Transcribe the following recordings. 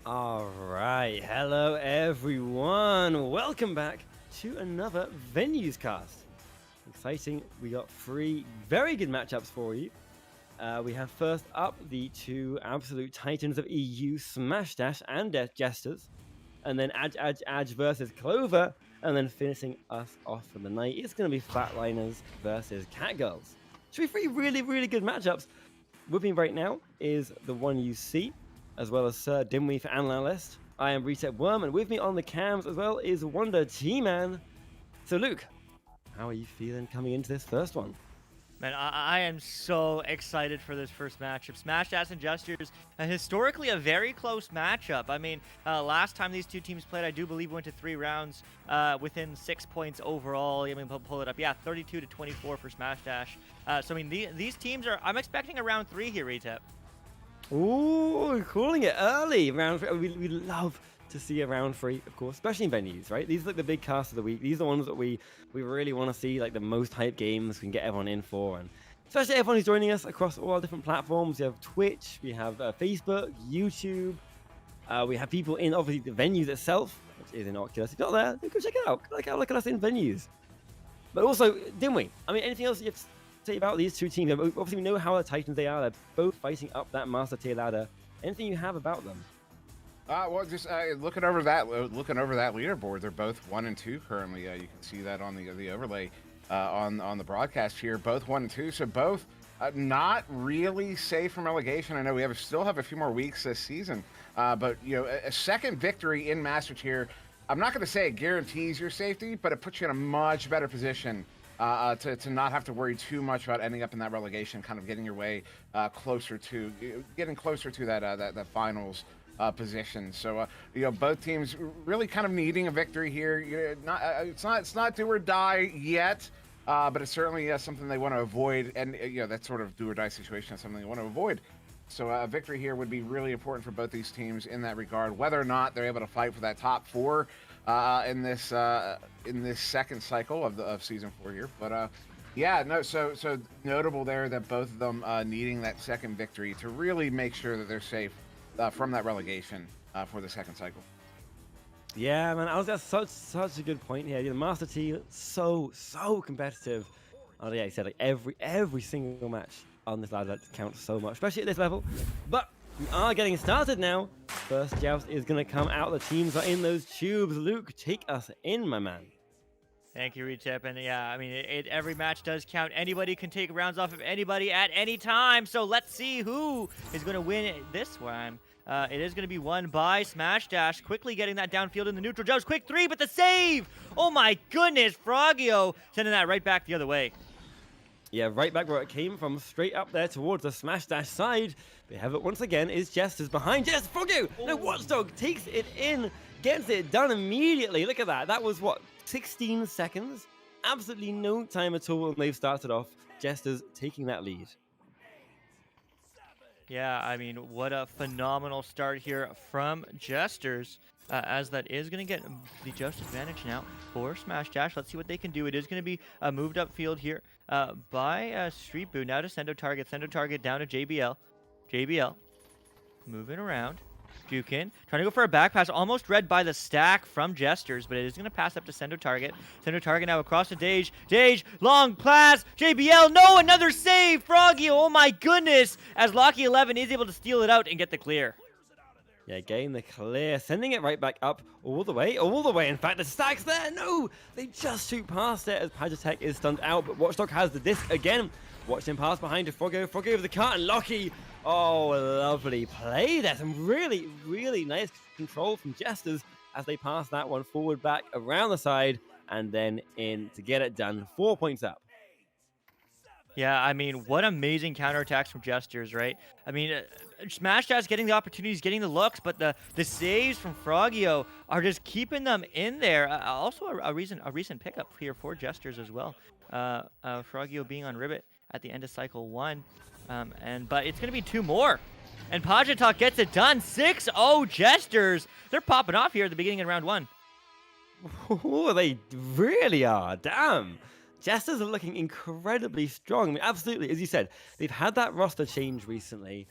Alright, hello everyone, welcome back to another Venues cast. Exciting, we got 3 very good matchups for you. We have first up the 2 absolute titans of EU, Smash Dash and Jesters, and then Agi versus Clover, and then finishing us off for the night, it's going to be Flatliners versus Catgirls. Should be 3 really good matchups. With me right now is the one you see, as well as Sir Dimwee for Analyst. I am Reset Worm, and with me on the cams as well is Wonder T-Man. So Luke, how are you feeling coming into this first one? Man, I am so excited for this first matchup. Smash Dash and Jesters, historically a very close matchup. I mean, last time these two teams played, I do believe went to 3 rounds within 6 points overall. I mean, pull it up. Yeah, 32-24 for Smash Dash. So, I mean, these teams are, I'm expecting a round 3 here, Retep. Ooh, calling it early. Round 3. We love to see a round 3, of course, especially in venues, right? These are like the big casts of the week. These are the ones that we really want to see, like the most hype games we can get everyone in for, and especially everyone who's joining us across all our different platforms. We have Twitch, we have Facebook, YouTube, we have people in obviously the venues itself, which is in Oculus. If you're not there, go check it out. Look at us in venues. But also, didn't we? I mean, anything else you have to say about these two teams? Obviously, we know how the Titans they are. They're both fighting up that Master Tier ladder. Anything you have about them? Well, just looking over that leaderboard, they're both 1 and 2 currently. You can see that on the overlay on the broadcast here. Both 1 and 2, so both not really safe from relegation. I know we still have a few more weeks this season, but you know, a second victory in Master Tier, I'm not going to say it guarantees your safety, but it puts you in a much better position to not have to worry too much about ending up in that relegation, kind of getting your way closer to that finals position. So you know, both teams really kind of needing a victory here. It's not do or die yet, but it's certainly something they want to avoid, and you know, that sort of do or die situation is something they want to avoid. So a victory here would be really important for both these teams in that regard, whether or not they're able to fight for that top 4 in this second cycle of season 4 here. But yeah, no, so notable there that both of them needing that second victory to really make sure that they're safe from that relegation for the second cycle. Yeah, man, that's such a good point here. The Master T so competitive. Oh yeah, he said like every single match on this ladder counts so much, especially at this level. But we are getting started now. First joust is gonna come out. The teams are in those tubes. Luke, take us in, my man. Thank you, Retep. And yeah, I mean, every match does count. Anybody can take rounds off of anybody at any time. So let's see who is going to win this one. It is going to be won by Smash Dash. Quickly getting that downfield in the neutral joust. Quick 3, but the save! Oh my goodness, Frogio sending that right back the other way. Yeah, right back where it came from, straight up there towards the Smash Dash side. We have it once again, is Jesters behind. Yes, Frogio! No, Watchdog takes it in, gets it done immediately. Look at that. That was, what, 16 seconds? Absolutely no time at all when they've started off. Jesters taking that lead. Yeah, I mean, what a phenomenal start here from Jesters, as that is going to get the just advantage now for Smash Dash. Let's see what they can do. It is going to be moved upfield here by Street Boo. Now to Sendo Target down to JBL. JBL moving around. Jukin trying to go for a back pass, almost read by the stack from Jesters, but it is going to pass up to Sendo Target. Sendo Target now across to Dage. Dage, long pass, JBL, no, another save, Froggy, oh my goodness, as Locky 11 is able to steal it out and get the clear. Yeah, getting the clear, sending it right back up all the way. In fact, the stack's there. No, they just shoot past it as Pajitech is stunned out, but Watchdog has the disc again. Watch him pass behind to Froggo. Froggo over the cart and Locky. Oh, lovely play there. Some really nice control from Jesters as they pass that one forward, back, around the side, and then in to get it done. 4 points up. Yeah, I mean, what amazing counterattacks from Jesters, right? I mean, Smash Dash getting the opportunities, getting the looks, but the saves from Frogio are just keeping them in there. Also, a recent pickup here for Jesters as well. Frogio being on Ribbit at the end of Cycle 1. But it's going to be 2 more. And Pajatok gets it done. 6-0 Jesters. They're popping off here at the beginning of round 1. Oh, they really are. Damn. Jesters are looking incredibly strong. I mean, absolutely, as you said, they've had that roster change recently.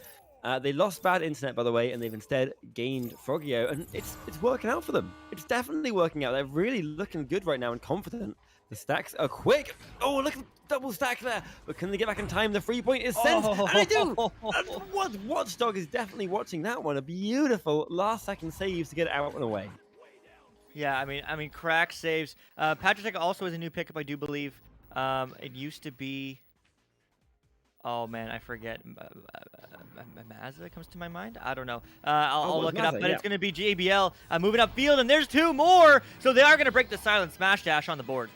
They lost bad internet, by the way, and they've instead gained Frogio, and it's working out for them. It's definitely working out. They're really looking good right now and confident. The stacks are quick. Oh, look at the double stack there. But can they get back in time? The 3-point is sent, and they do. Watchdog is definitely watching that one. A beautiful last-second save to get it out and away. Yeah, I mean, crack saves. Patrick also is a new pickup, I do believe. It used to be. Oh man, I forget. Mazda comes to my mind. I don't know. I'll look it up, but yeah. It's going to be JBL moving upfield, and there's 2 more. So they are going to break the silent Smash Dash on the board.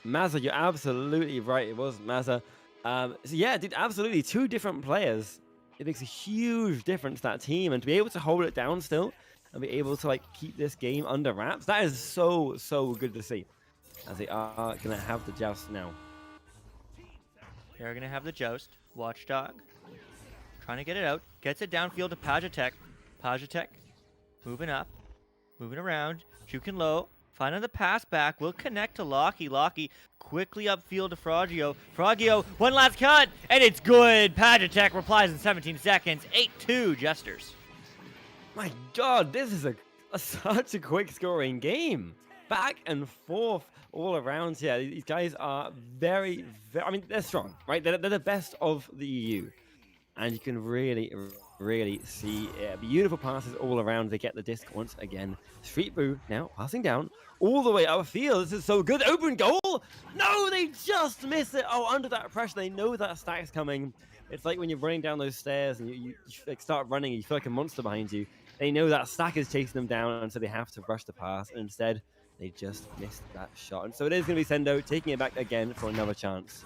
Mazda, you're absolutely right. It was Mazda. So yeah, dude, absolutely. Two different players. It makes a huge difference to that team, and to be able to hold it down still and be able to like keep this game under wraps, that is so good to see. As they are gonna have the joust now. They're going to have the joust. Watchdog trying to get it out. Gets it downfield to Pajatek. Pajatek moving up, moving around, juking low. Finding the pass back, will connect to Lockie. Lockie quickly upfield to Frogio. Frogio, one last cut, and it's good. Pajatek replies in 17 seconds. 8-2 Jesters. My God, this is such a quick scoring game. Back and forth all around here. These guys are very, I mean, they're strong, right? They're the best of the EU. And you can really see beautiful passes all around. They get the disc once again. Street Boo now passing down all the way upfield. This is so good. Open goal. No, they just miss it. Oh, under that pressure, they know that stack's coming. It's like when you're running down those stairs and you like start running and you feel like a monster behind you. They know that stack is chasing them down, and so they have to rush the pass. And instead, they just missed that shot. And so it is going to be Sendo taking it back again for another chance.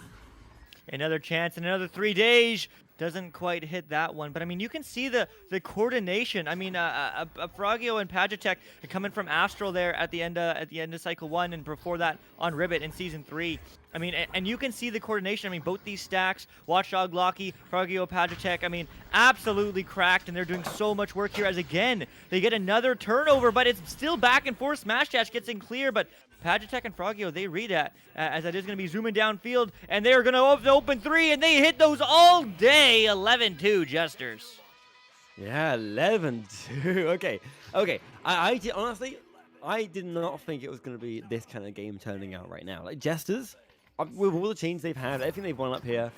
Another chance in another 3 days. Doesn't quite hit that one, but I mean, you can see the coordination. I mean, Frogio and Pajatek are coming from Astral there at the end of Cycle 1, and before that on Ribbit in Season 3. I mean, and you can see the coordination. I mean, both these stacks, Watchdog, Lockie, Frogio, Pajatek, I mean, absolutely cracked, and they're doing so much work here as, again, they get another turnover, but it's still back and forth. Smash Dash gets in clear, but Pajatek and Frogio, they read that as that is going to be zooming downfield, and they are going to open 3, and they hit those all day. 11-2 Jesters. Yeah, 11-2. Okay. Honestly, I did not think it was going to be this kind of game turning out right now. Like, Jesters, with all the changes they've had, everything they've won up here,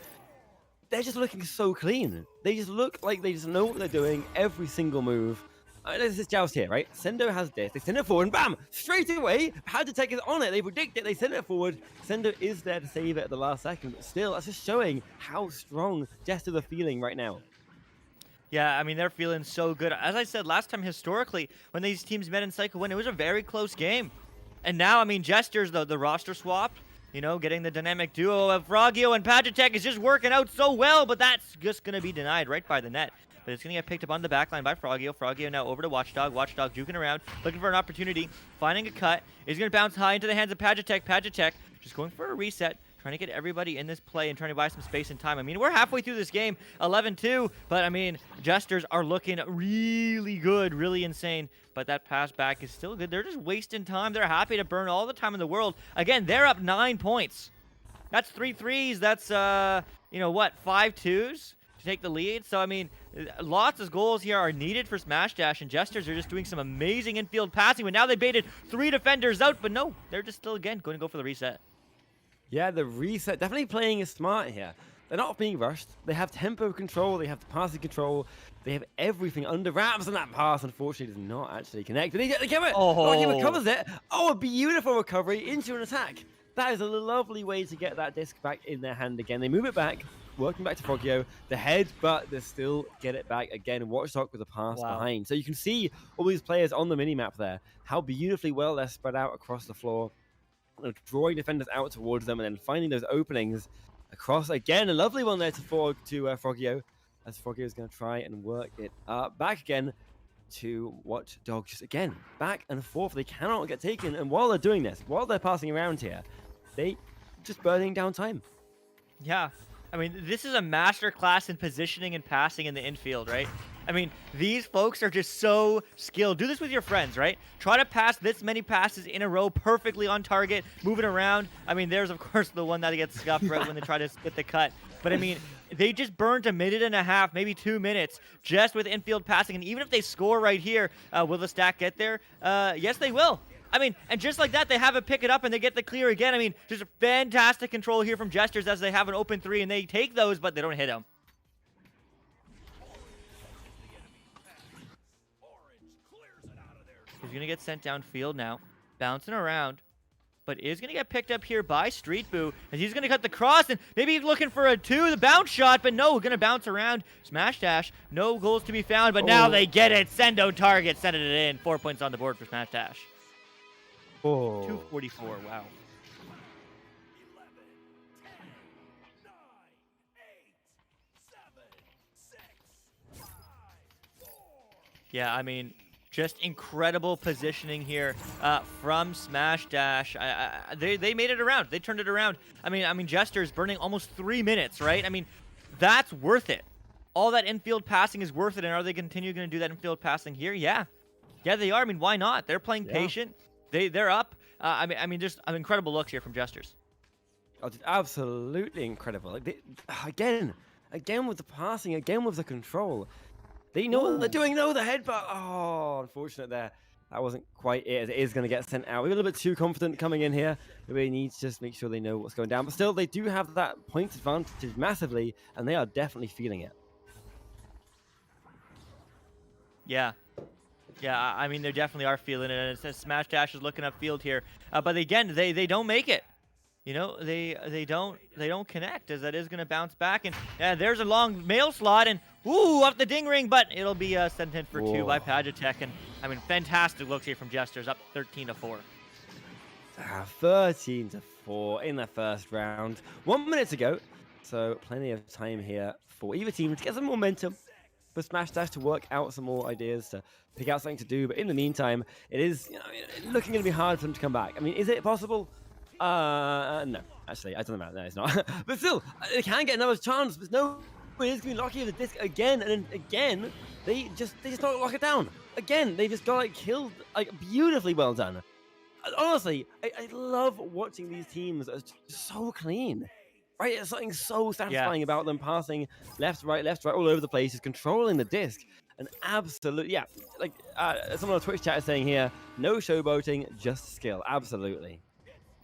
they're just looking so clean. They just look like they just know what they're doing, every single move. There's this joust here, right? Sendo has this. They send it forward, and bam! Straight away, Pajatek is on it. They predict it. They send it forward. Sendo is there to save it at the last second. But still, that's just showing how strong Jesters are feeling right now. Yeah, I mean, they're feeling so good. As I said last time, historically, when these teams met in Cycle 1, it was a very close game. And now, I mean, Jesters, the roster swapped, you know, getting the dynamic duo of Frogio and Pajatek is just working out so well, but that's just going to be denied right by the net. But it's going to get picked up on the backline by Frogio. Frogio now over to Watchdog. Watchdog juking around, looking for an opportunity, finding a cut. Is going to bounce high into the hands of Pajatek. Pajatek just going for a reset, trying to get everybody in this play and trying to buy some space and time. I mean, we're halfway through this game, 11-2, but I mean, Jesters are looking really good, really insane. But that pass back is still good. They're just wasting time. They're happy to burn all the time in the world. Again, they're up 9 points. That's 3 threes. That's, 5 twos to take the lead. So, I mean, lots of goals here are needed for Smash Dash, and Jesters are just doing some amazing infield passing. But now they baited 3 defenders out, but no, they're just still, again, going to go for the reset. Yeah, the reset, definitely playing it smart here. They're not being rushed. They have tempo control. They have the passing control. They have everything under wraps, and that pass, unfortunately, does not actually connect. And they get it. Oh, he recovers it. Oh, a beautiful recovery into an attack. That is a lovely way to get that disc back in their hand again. They move it back, working back to Frogio. The head, but they still get it back again. Watchdog with a pass behind. So you can see all these players on the mini-map there, how beautifully well they're spread out across the floor, drawing defenders out towards them, and then finding those openings across. Again, a lovely one there to Frogio, as Frogio is going to try and work it back again to Watchdog. Just again, back and forth. They cannot get taken. And while they're doing this, while they're passing around here, they just burning down time. Yeah. I mean, this is a masterclass in positioning and passing in the infield, right? I mean, these folks are just so skilled. Do this with your friends, right? Try to pass this many passes in a row perfectly on target, moving around. I mean, there's, of course, the one that gets scuffed right when they try to split the cut. But, I mean, they just burned a minute and a half, maybe 2 minutes, just with infield passing. And even if they score right here, will the stack get there? Yes, they will. I mean, and just like that, they have it pick it up and they get the clear again. I mean, just a fantastic control here from Jesters as they have an open 3 and they take those, but they don't hit them. He's going to get sent downfield now, bouncing around, but is going to get picked up here by Street Boo, as he's going to cut the cross, and maybe he's looking for a 2, the bounce shot, but no, going to bounce around. Smash Dash, no goals to be found, but now they get it. Sendo target, sending it in. 4 points on the board for Smash Dash. 244, wow. Yeah, I mean, just incredible positioning here from Smash Dash. They made it around. They turned it around. I mean, Jesters burning almost 3 minutes, right? I mean, that's worth it. All that infield passing is worth it. And are they going to do that infield passing here? Yeah. Yeah, they are. I mean, why not? They're playing patient. They're up. I mean, just incredible looks here from Jesters. Oh, just absolutely incredible. Like again with the passing, again with the control. They know what they're doing. No, the headbutt. Oh, unfortunate there. That wasn't quite it. It is going to get sent out. We're a little bit too confident coming in here. We really need to just make sure they know what's going down. But still, they do have that point advantage massively, and they are definitely feeling it. Yeah. Yeah, I mean, they definitely are feeling it. And it says Smash Dash is looking upfield here. But again, they don't make it. You know, they don't connect, as that is going to bounce back. And there's a long mail slot, and ooh, off the ding ring, but it'll be sent in for 2 by Pagetech. And I mean, fantastic looks here from Jesters, up 13-4. 13-4 in the first round. 1 minute to go, so plenty of time here for either team to get some momentum. For Smash Dash to work out some more ideas, to pick out something to do. But in the meantime, it is looking going to be hard for them to come back. I mean, is it possible? No. Actually, I don't know about that. No, it's not. But still, they can get another chance. There's no way it's going to be lucky with the disc again. And then again, they just don't lock it down. Again, they just got like killed. Like, beautifully well done. Honestly, I love watching these teams. It's so clean. Right, there's something so satisfying about them passing left, right, all over the place, just controlling the disc. And absolutely, yeah, like someone on Twitch chat is saying here, no showboating, just skill. Absolutely.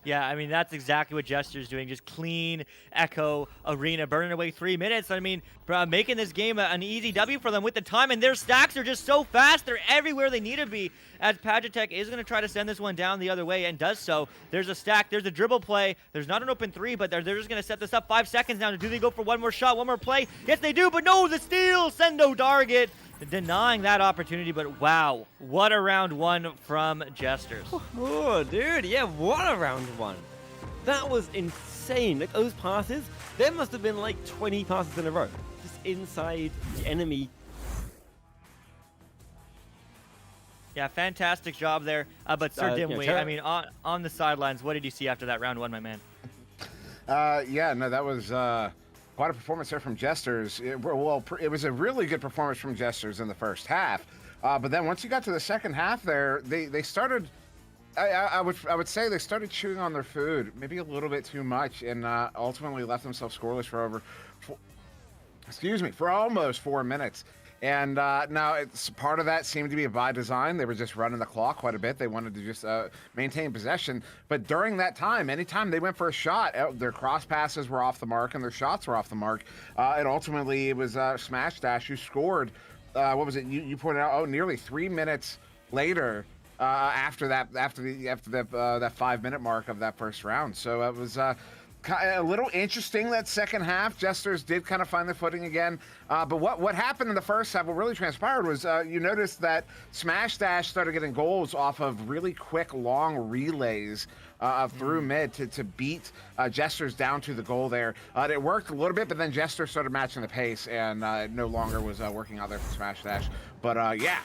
Yeah, I mean, that's exactly what Jester's doing. Just clean Echo Arena, burning away 3 minutes. I mean, making this game an easy W for them with the time. And their stacks are just so fast. They're everywhere they need to be. As Pagetech is going to try to send this one down the other way and does so. There's a stack. There's a dribble play. There's not an open 3, but they're just going to set this up 5 seconds now. Do they go for one more shot, one more play? Yes, they do. But no, the steal. Sendo target. Denying that opportunity, but wow, what a round 1 from Jesters. Oh, dude, yeah, what a round 1. That was insane. Like, those passes, there must have been like 20 passes in a row, just inside the enemy. Yeah, fantastic job there. But Sir Dimwee, I mean, on the sidelines, what did you see after that round 1, my man? Yeah, no, that was quite a performance there from Jesters. It was a really good performance from Jesters in the first half. But then once you got to the second half there, they started, I would say they started chewing on their food, maybe a little bit too much, and ultimately left themselves scoreless for almost 4 minutes. And now part of that seemed to be by design. They were just running the clock quite a bit. They wanted to just maintain possession. But during that time, anytime they went for a shot, their cross passes were off the mark and their shots were off the mark. And ultimately, it was Smash Dash who scored. What was it? You pointed out? Oh, nearly 3 minutes later. After that 5 minute mark of that first round. So it was a little interesting that second half. Jesters did kind of find their footing again. But what happened in the first half, what really transpired was you noticed that Smash Dash started getting goals off of really quick, long relays through mid to beat Jesters down to the goal there. It worked a little bit, but then Jesters started matching the pace and it no longer was working out there for Smash Dash. But yeah,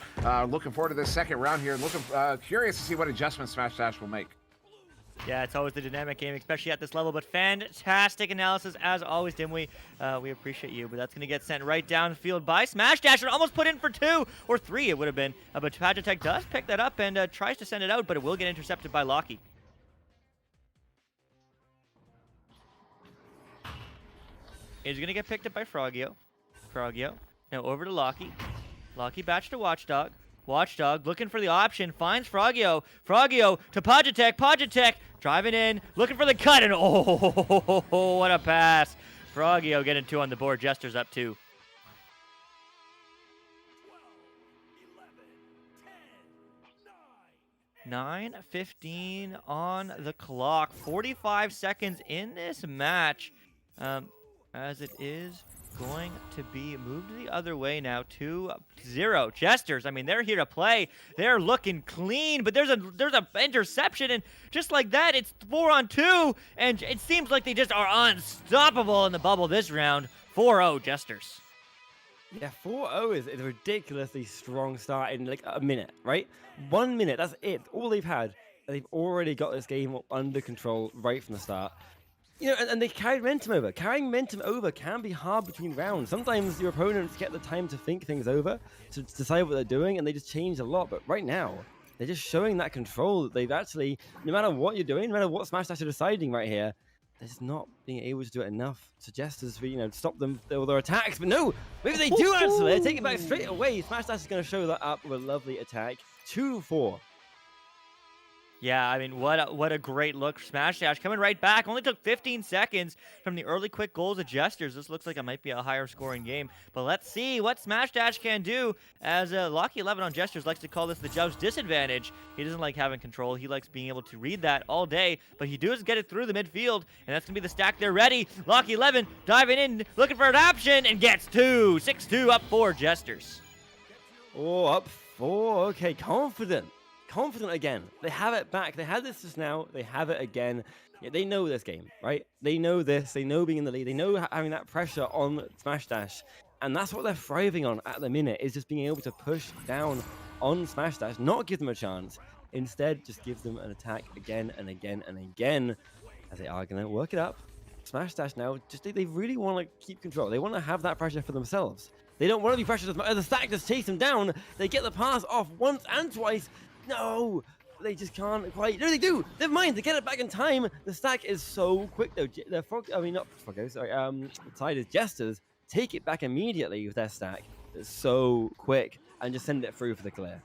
looking forward to this second round here. Looking curious to see what adjustments Smash Dash will make. Yeah, it's always the dynamic game, especially at this level, but fantastic analysis as always, Dimwee. We appreciate you, but that's going to get sent right downfield by Smash Dash and almost put in for 2 or 3 it would have been. But Pagetech does pick that up and tries to send it out, but it will get intercepted by Lockie. It's going to get picked up by Frogio. Now over to Lockie. Lockie batch to Watchdog. Watchdog looking for the option, finds Frogio. Frogio to Pagetech. Pagetech driving in, looking for the cut, and oh, what a pass. Frogio getting 2 on the board. Jesters up 2. 9:15 on the clock. 45 seconds in this match. As it is going to be moved the other way now, 2-0. Jesters, I mean, they're here to play. They're looking clean, but there's a interception, and just like that, it's 4-on-2, and it seems like they just are unstoppable in the bubble this round. 4-0 Jesters. Yeah, 4-0 is a ridiculously strong start in like a minute, right? 1 minute, that's it. All they've had. And they've already got this game under control right from the start. You know, and they carried momentum over. Carrying momentum over can be hard between rounds. Sometimes your opponents get the time to think things over, to decide what they're doing, and they just change a lot. But right now, they're just showing that control that they've actually, no matter what you're doing, no matter what Smash Dash are deciding right here, they're just not being able to do it enough to Jesters for, stop them with their attacks. But no, maybe they do answer. They take it back straight away. Smash Dash is going to show that up with a lovely attack. 2-4. Yeah, I mean, what a great look. Smash Dash coming right back. Only took 15 seconds from the early quick goals of Jesters. This looks like it might be a higher scoring game. But let's see what Smash Dash can do, as Lucky 11 on Jesters likes to call this the Job's disadvantage. He doesn't like having control. He likes being able to read that all day. But he does get it through the midfield, and that's going to be the stack there ready. Lucky 11 diving in, looking for an option, and gets 2. 6-2 up for Jesters. Oh, up 4. Okay, confident again. They have it back. They had this just now. They have it again. Yeah, they know this game, right? They know this. They know being in the lead. They know having that pressure on Smash Dash. And that's what they're thriving on at the minute, is just being able to push down on Smash Dash, not give them a chance. Instead, just give them an attack again and again and again, as they are going to work it up. Smash Dash now, they really want to keep control. They want to have that pressure for themselves. They don't want to be pressured as much. The stack just chase them down. They get the pass off once and twice. No, they just can't quite. No, they do. Never mind. They get it back in time. The stack is so quick though. The side is Jesters. Take it back immediately with their stack. It's so quick and just send it through for the clear.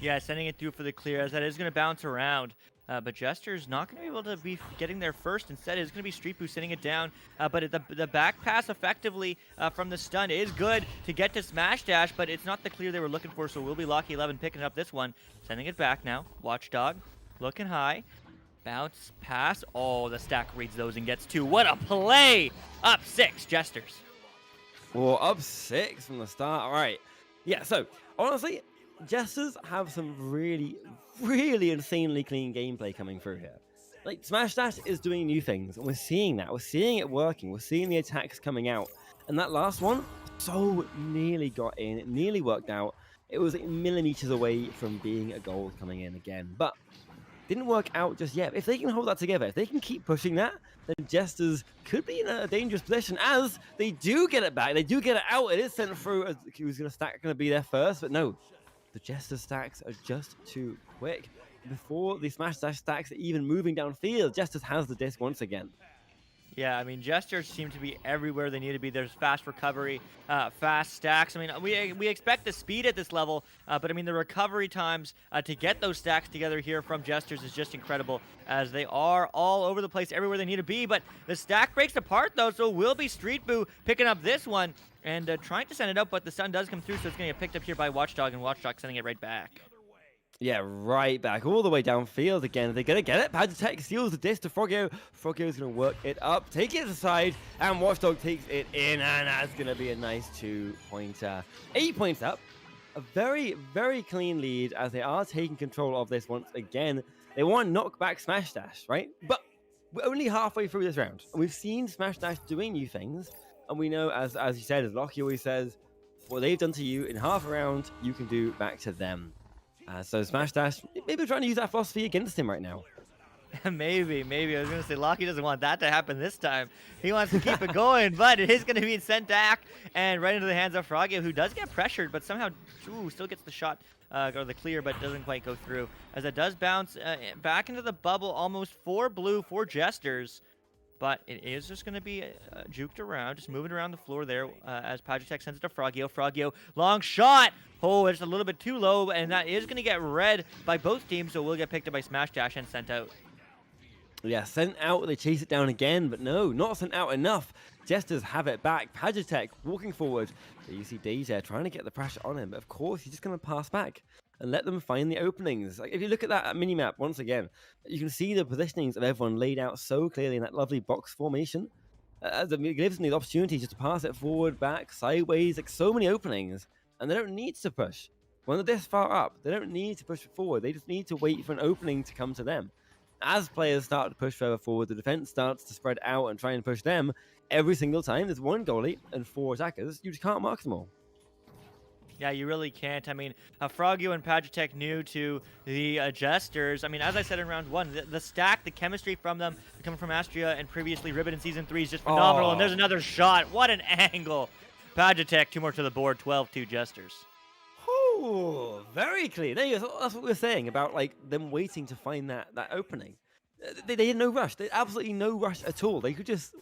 Yeah, sending it through for the clear, as that is going to bounce around. But Jester's not going to be able to be getting there first. Instead, it's going to be Street Boo sitting it down. But the back pass effectively from the stun is good to get to Smash Dash, but it's not the clear they were looking for, so we'll be Lucky 11 picking up this one. Sending it back now. Watchdog looking high. Bounce pass. Oh, the stack reads those and gets 2. What a play! Up 6, Jesters. Well, up 6 from the start. All right. Yeah, so honestly, Jesters have some really insanely clean gameplay coming through here. Like, Smash Dash is doing new things, and we're seeing that. We're seeing it working. We're seeing the attacks coming out. And that last one so nearly got in. It nearly worked out. It was like millimeters away from being a goal coming in again. But didn't work out just yet. If they can hold that together, if they can keep pushing that, then Jesters could be in a dangerous position, as they do get it back. They do get it out. It is sent through. Who's going to be there first? But no. The Jester stacks are just too quick. Before the Smash Dash stacks are even moving downfield, Jesters has the disc once again. Yeah, I mean, Jesters seem to be everywhere they need to be. There's fast recovery, fast stacks. I mean, we expect the speed at this level, but I mean, the recovery times to get those stacks together here from Jesters is just incredible, as they are all over the place, everywhere they need to be. But the stack breaks apart, though, so will be Street Boo picking up this one and trying to send it up, but the stun does come through, so it's going to get picked up here by Watchdog, and Watchdog sending it right back. Yeah, right back, all the way downfield again. They're going to get it. Pagitech steals the disc to Frogio. Frogio's going to work it up, take it aside, and Watchdog takes it in, and that's going to be a nice 2-pointer. 8 points up. A very clean lead, as they are taking control of this once again. They want to knock back Smash Dash, right? But we're only halfway through this round, and we've seen Smash Dash doing new things, and we know, as you said, as Lockie always says, what they've done to you in half a round, you can do back to them. So Smash Dash, maybe trying to use that philosophy against him right now. maybe. I was going to say, Lockie doesn't want that to happen this time. He wants to keep it going, but it is going to be sent back and right into the hands of Frogio, who does get pressured, but somehow still gets the shot, or the clear, but doesn't quite go through. As it does bounce back into the bubble, almost 4 blue, 4 Jesters. But it is just going to be juked around, just moving around the floor there as Pagitech sends it to Frogio. Frogio, long shot. Oh, it's a little bit too low, and that is going to get read by both teams, so we'll get picked up by Smash Dash and sent out. Yeah, sent out. They chase it down again, but no, not sent out enough. Jesters have it back. Pagitech walking forward. So you see Deja trying to get the pressure on him, but of course he's just going to pass back and let them find the openings. Like, if you look at that mini-map once again, you can see the positionings of everyone laid out so clearly in that lovely box formation. It gives them the opportunity just to pass it forward, back, sideways, like so many openings, and they don't need to push. When they're this far up, they don't need to push forward. They just need to wait for an opening to come to them. As players start to push further forward, the defense starts to spread out and try and push them. every single time there's one goalie and 4 attackers, you just can't mark them all. Yeah, you really can't. I mean, Frogio and Pagitek new to the Jesters. I mean, as I said in round 1, the stack, the chemistry from them coming from Astria and previously Ribbit in Season 3 is just phenomenal. And there's another shot. What an angle. Pagitek, 2 more to the board, 12-2 Jesters. Oh, very clear. There you go. That's what we're saying about like them waiting to find that opening. They had no rush. They had absolutely no rush at all. They could just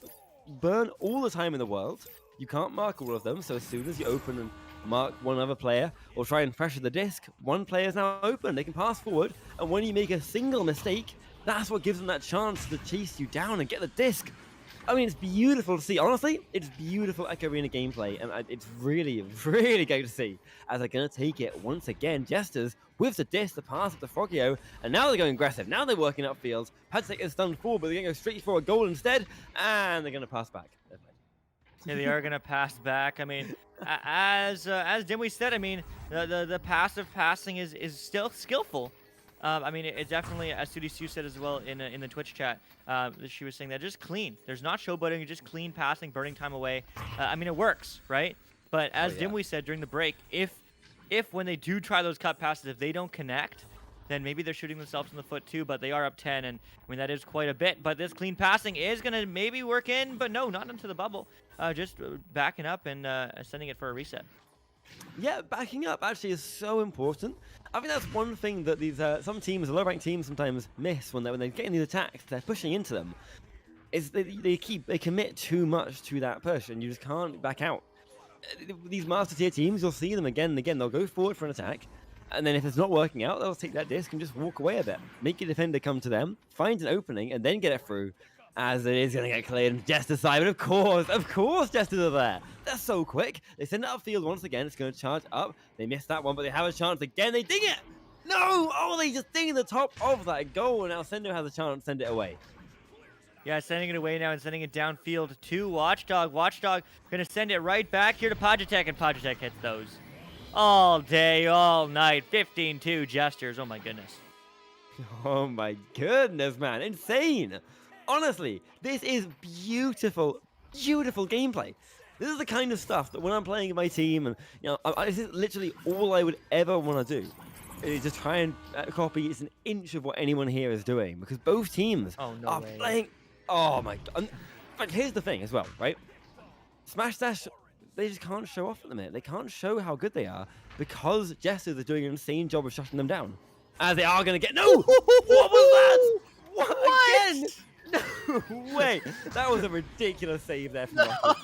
burn all the time in the world. You can't mark all of them, so as soon as you open and mark one other player or try and pressure the disc, one player is now open. They can pass forward, and when you make a single mistake, that's what gives them that chance to chase you down and get the disc. I mean, it's beautiful to see. Honestly, it's beautiful Echo Arena gameplay, and it's really, really great to see. As they're going to take it once again, Jesters with the disc, the pass up to Frogio, and now they're going aggressive. Now they're working upfield. Pagitek is stunned forward, but they're going to go straight for a goal instead, and they're going to pass back. Yeah, they are going to pass back. I mean, as Dimwee said, I mean, the passive passing is still skillful. I mean, it definitely, as Sudi Sue said as well in the Twitch chat, she was saying that just clean. There's not showboating, just clean passing, burning time away. I mean, it works, right? But as Dimwee said during the break, if when they do try those cut passes, if they don't connect, then maybe they're shooting themselves in the foot too. But they are up 10, and I mean, that is quite a bit. But this clean passing is going to maybe work in, but no, not into the bubble. Just backing up and sending it for a reset. Yeah, backing up actually is so important. I think that's one thing that these some teams, low-ranked teams, sometimes miss when they're getting these attacks. They're pushing into them. Is they commit too much to that push, and you just can't back out. These master tier teams, you'll see them again and again. They'll go forward for an attack, and then if it's not working out, they'll take that disc and just walk away a bit. Make your defender come to them, find an opening, and then get it through. As it is going to get cleared and Jesters side, but of course Jesters are there. That's so quick. They send it upfield once again. It's going to charge up. They missed that one, but they have a chance again. They ding it. No! Oh, they just ding the top of that goal, and now Sendo has a chance to send it away. Yeah, sending it away now and sending it downfield to Watchdog. Watchdog going to send it right back here to Pagitek, and Pagitek hits those all day, all night. 15-2 Jesters. Oh, my goodness. Oh, my goodness, man. Insane. Honestly, this is beautiful, beautiful gameplay. This is the kind of stuff that when I'm playing with my team, and this is literally all I would ever want to do, is just try and copy an inch of what anyone here is doing, because both teams are playing. Oh my god! But here's the thing as well, right? Smash Dash, they just can't show off at the minute. They can't show how good they are because Jesters are doing an insane job of shutting them down. As they are going to get what was that? What? Again? No way! That was a ridiculous save there from Rocky.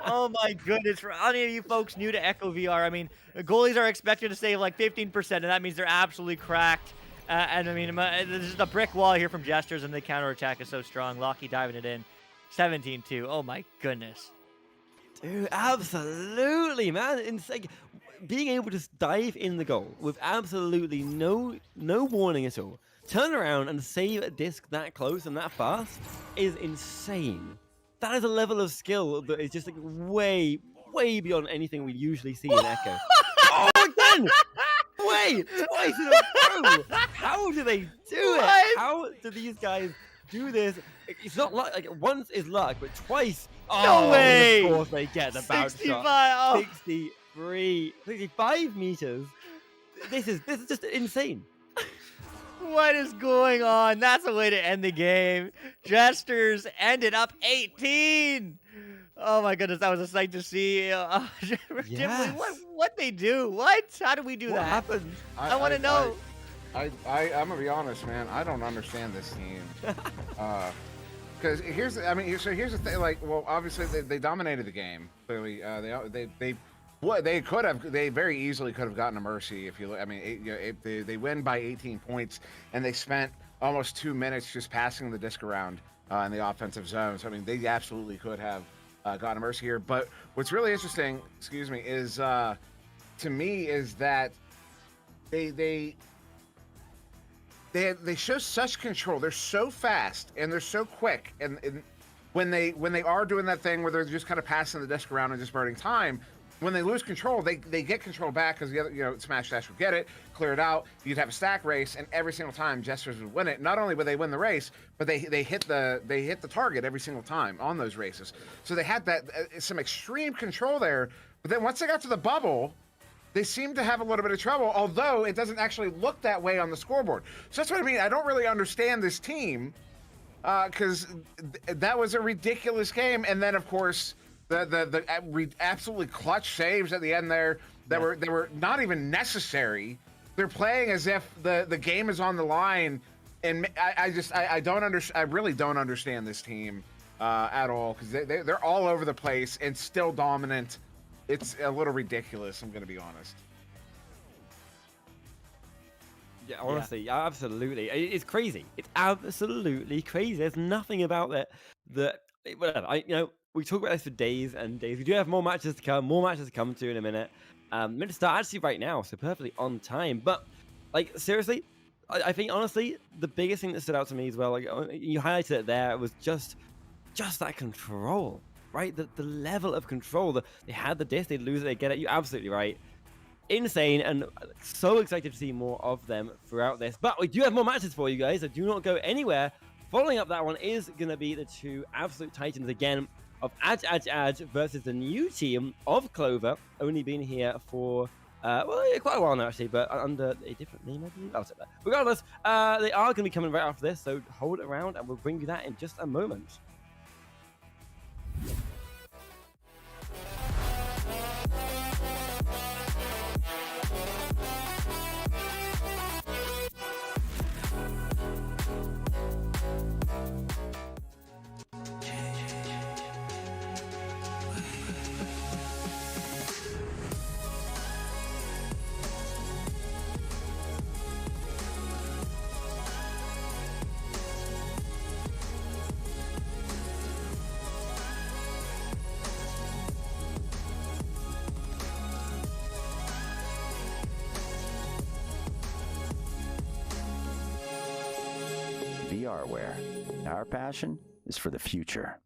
Oh my goodness. For any of you folks new to Echo VR, I mean, goalies are expected to save like 15%, and that means they're absolutely cracked. And I mean, there's just a brick wall here from Jesters, and the counterattack is so strong. Lockie diving it in. 17-2. Oh my goodness. Dude, absolutely, man. Insane. Being able to dive in the goal with absolutely no warning at all. Turn around and save a disc that close and that fast is insane. That is a level of skill that is just like way, way beyond anything we usually see in Echo. Oh, again! Wait, twice in a row! How do they do it? How do these guys do this? It's not luck. Like once is luck, but twice. No way! Of course they get the bounce 65, shot. oh. 65 meters. This is just insane. What is going on? That's a way to end the game. Jesters ended up 18. Oh my goodness, that was a sight to see. Dimwee, what they do? What? How do we do that? What happened? I want to know. I'm gonna be honest, man. I don't understand this team. Because here's the thing. Like, well, obviously they dominated the game. Clearly, they very easily could have gotten a mercy if you look. I mean, they win by 18 points, and they spent almost 2 minutes just passing the disc around in the offensive zone. So I mean, they absolutely could have gotten a mercy here. But what's really interesting, is to me is that they show such control. They're so fast and they're so quick, and when they are doing that thing where they're just kind of passing the disc around and just burning time, when they lose control, they get control back because the other, Smash Dash would get it, clear it out. You'd have a stack race, and every single time Jesters would win it. Not only would they win the race, but they hit the target every single time on those races. So they had that some extreme control there. But then once they got to the bubble, they seem to have a little bit of trouble. Although it doesn't actually look that way on the scoreboard. So that's what I mean. I don't really understand this team because that was a ridiculous game. And then of course, the absolutely clutch saves at the end there that were not even necessary. They're playing as if the game is on the line, and I don't understand. I really don't understand this team at all because they're all over the place and still dominant. It's a little ridiculous. I'm gonna be honest. Yeah, honestly, absolutely. It's crazy. It's absolutely crazy. There's nothing about that. Whatever. We talk about this for days and days. We do have more matches to come to in a minute. Meant to start actually right now, so perfectly on time. But seriously, I think honestly, the biggest thing that stood out to me as well, you highlighted it there, was just that control, right? The level of control. They had the disc, they lose it, they get it. You're absolutely right. Insane, and so excited to see more of them throughout this. But we do have more matches for you guys, so do not go anywhere. Following up that one is going to be the two absolute titans again of Agi Edge versus the new team of Clover, only been here for quite a while now actually, but under a different name, I believe. I'll say that. Regardless, they are going to be coming right after this, so hold around and we'll bring you that in just a moment. VRware. Our passion is for the future.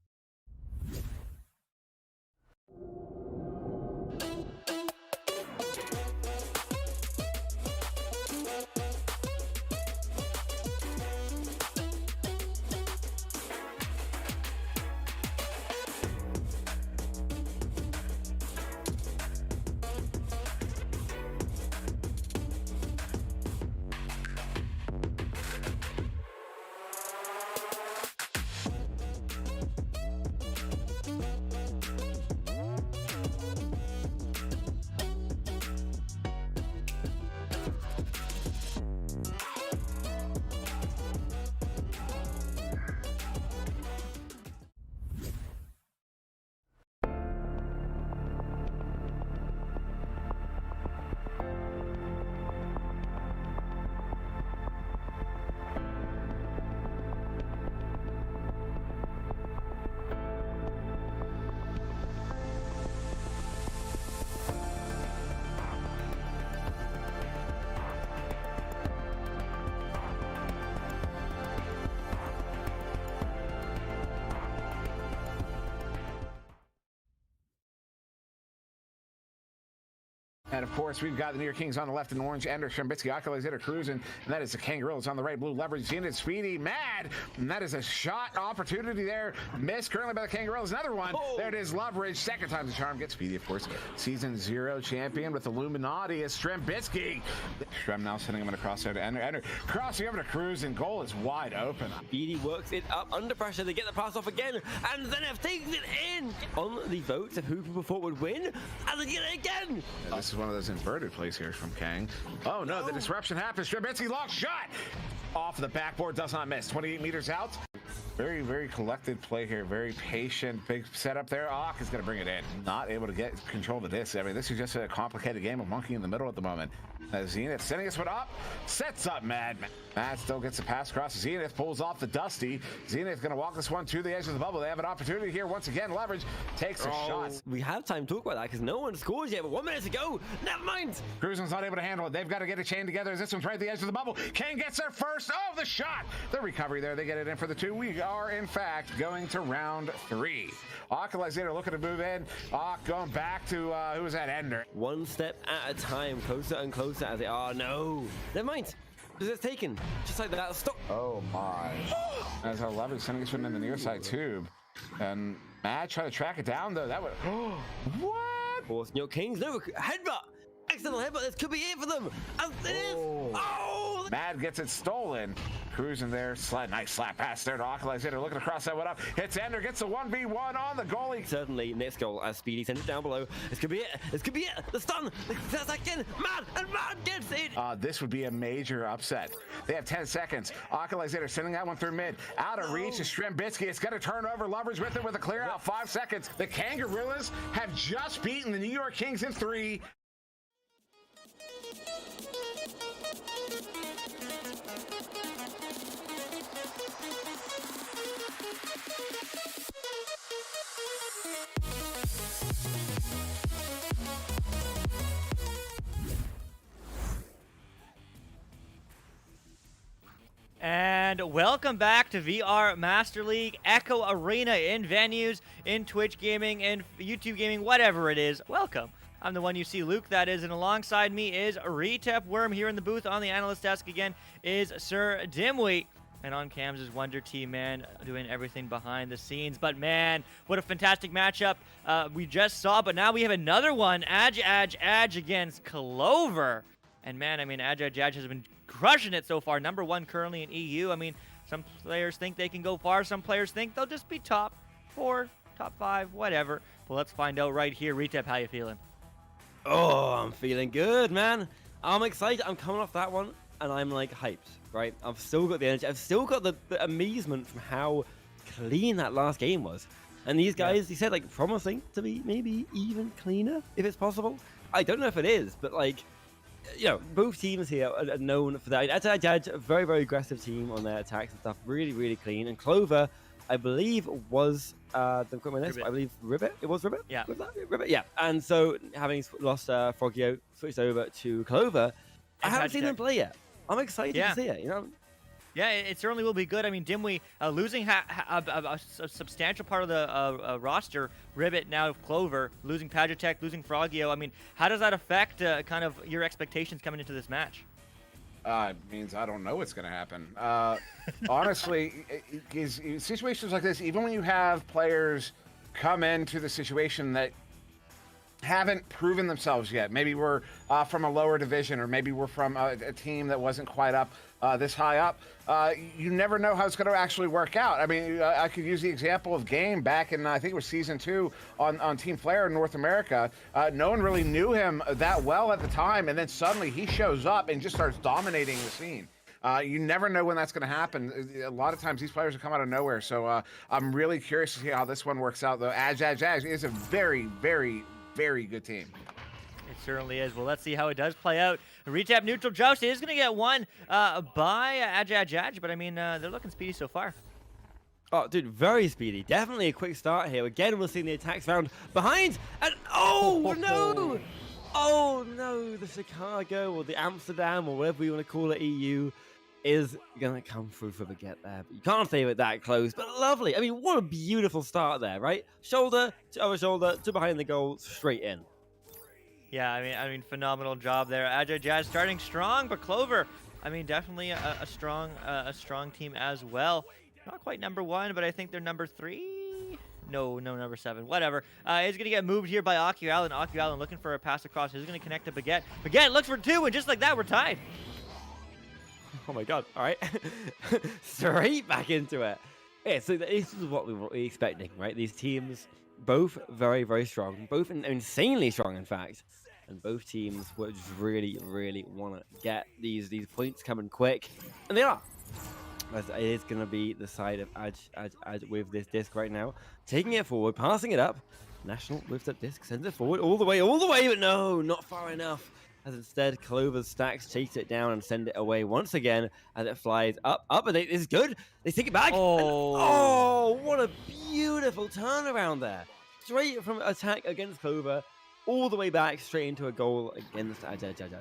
And of course, we've got the New York Kings on the left in orange, Ender, Shambitsky, Oculus, Hitter, Cruising, and that is the Kangaroos on the right, blue, Leverage, Zenit, Speedy, Mad, and that is a shot opportunity there, missed currently by the Kangaroos, another one, there it is, Leverage, second time the charm, gets Speedy, of course, Season 0 champion with Illuminati is Strembitsky. Strem now sending him across there to Ender, crossing over to Cruising, goal is wide open. Speedy works it up under pressure, they get the pass off again, and then have taken it in on the vote of who people thought would win, and they get it again. Yeah, this is one of those inverted plays here from Kang. Oh no, the disruption happens. Strembitsky long shot off the backboard, does not miss. 28 meters out. Very, very collected play here. Very patient. Big setup there. Ock is going to bring it in. Not able to get control of this. I mean, this is just a complicated game of monkey in the middle at the moment. Zenith sending this one up. Sets up Mad. Mad still gets the pass across. Zenith pulls off the Dusty. Zenith going to walk this one to the edge of the bubble. They have an opportunity here once again. Leverage takes a shot. We have time to talk about that because no one scores yet, but 1 minute to go. Never mind. Cruising's not able to handle it. They've got to get a chain together as this one's right at the edge of the bubble. Kane gets there first. Oh, the shot. The recovery there. They get it in for the two. We are, in fact, going to round 3. Alkalizer looking to move in. Going back to, who was that, Ender? One step at a time, closer and closer as they are. No, never mind. Because it's taken. Just like that. Stop. Oh, my. As our lovely sending us in the near side tube. And Matt trying to track it down, though. That would... What? Force your Kings. No, headbutt. Accidental headbutt. This could be it for them. And it is. Oh! Mad gets it stolen. Cruising there. Nice slap pass there to Alkalizer. Looking to cross that one up. Hits Ender. Gets a 1v1 on the goalie. Certainly, next goal as Speedy sends it down below. This could be it. This could be it. The stun. The second. Mad. And Mad gets it. This would be a major upset. They have 10 seconds. Alkalizer sending that one through mid. Out of reach is Strimbitsky. It's going to turn over. Lovers with it with a clear out. 5 seconds. The Kangaroos have just beaten the New York Kings in 3. And welcome back to VR Master League Echo Arena in venues, in Twitch gaming, in YouTube gaming, whatever it is. Welcome. I'm the one you see, Luke, that is, and alongside me is Retep Worm here in the booth. On the analyst desk again is Sir Dimwee. And on cams is Wonder Team, man, doing everything behind the scenes. But, man, what a fantastic matchup we just saw. But now we have another one, Agi Edge against Clover. And, man, I mean, Agi Edge has been crushing it so far. Number 1 currently in EU. I mean, some players think they can go far. Some players think they'll just be top 4, top 5, whatever. Well, let's find out right here. Retep, how you feeling? Oh, I'm feeling good, man. I'm excited. I'm coming off that one, and I'm, like, hyped, right? I've still got the energy. I've still got the amazement from how clean that last game was. And these guys, he said, like, promising to be maybe even cleaner, if it's possible. I don't know if it is, but, like, you know, both teams here are known for that. Agi Edge, a very, very aggressive team on their attacks and stuff. Really, really clean. And Clover, I believe, was, don't quote my list, but I believe Ribbit. It was Ribbit? Yeah. Was that Ribbit? Yeah. And so, having lost Frogio, switched over to Clover. I haven't seen them play yet. I'm excited to see it, you know? Yeah, it certainly will be good. I mean, Dimwee losing a substantial part of the roster, Ribbit, now Clover, losing Pagetech, losing Frogio. I mean, how does that affect kind of your expectations coming into this match? It means I don't know what's going to happen. Honestly, situations like this, even when you have players come into the situation that haven't proven themselves yet, maybe we're from a lower division, or maybe we're from a team that wasn't quite up this high up, you never know how it's going to actually work out. I mean, I could use the example of Game back in, I think it was Season 2 on Team Flare in North America. No one really knew him that well at the time, and then suddenly he shows up and just starts dominating the scene. You never know when that's going to happen. A lot of times these players will come out of nowhere, so I'm really curious to see how this one works out, though. Agi is a very, very, very good team. It certainly is. Well, let's see how it does play out. Retap neutral Joust is going to get won by Agi Edge, but I mean, they're looking speedy so far. Oh, dude, very speedy. Definitely a quick start here. Again, we're seeing the attacks round behind, and oh no! Oh no, the Chicago or the Amsterdam or whatever you want to call it, EU, is going to come through for the get there. But you can't save it that close, but lovely. I mean, what a beautiful start there, right? Shoulder to other shoulder to behind the goal, straight in. Yeah, I mean, phenomenal job there. Agi Edge starting strong, but Clover, I mean, definitely a strong team as well. Not quite number 1, but I think they're number 3. No, number 7. Whatever. He's going to get moved here by Agi Allen. Agi Allen looking for a pass across. He's going to connect to Baguette. Baguette looks for 2, and just like that, we're tied. Oh my god. All right. Straight back into it. Yeah, so this is what we were expecting, right? These teams, both very, very strong. Both insanely strong, in fact. And both teams would really, really want to get these points coming quick. And they are. As it is going to be the side of Agi with this disc right now. Taking it forward, passing it up. National with that disc, sends it forward all the way, but no, not far enough. As instead, Clover's stacks chase it down and send it away once again as it flies up, and this is good. They take it back. Oh, what a beautiful turnaround there. Straight from attack against Clover, all the way back, straight into a goal against Agi.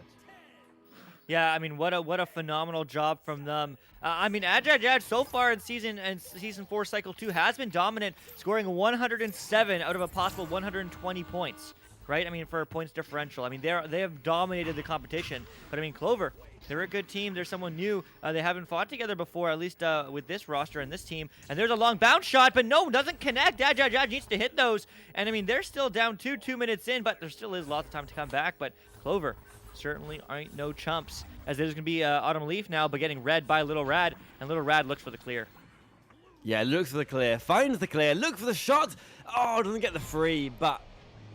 Yeah, I mean, what a phenomenal job from them. I mean, Agi Edge so far in season 4 cycle 2 has been dominant, scoring 107 out of a possible 120 points. Right? I mean, for a points differential. I mean, they have dominated the competition. But I mean, Clover, they're a good team. They're someone new. They haven't fought together before, at least with this roster and this team. And there's a long bounce shot, but no, doesn't connect. Agi needs to hit those. And I mean, they're still down 2 minutes in, but there still is lots of time to come back. But Clover certainly aren't no chumps, as there's going to be Autumn Leaf now, but getting read by Little Rad, and Little Rad looks for the clear. Yeah, looks for the clear, finds the clear, looks for the shot. Oh, doesn't get the free, but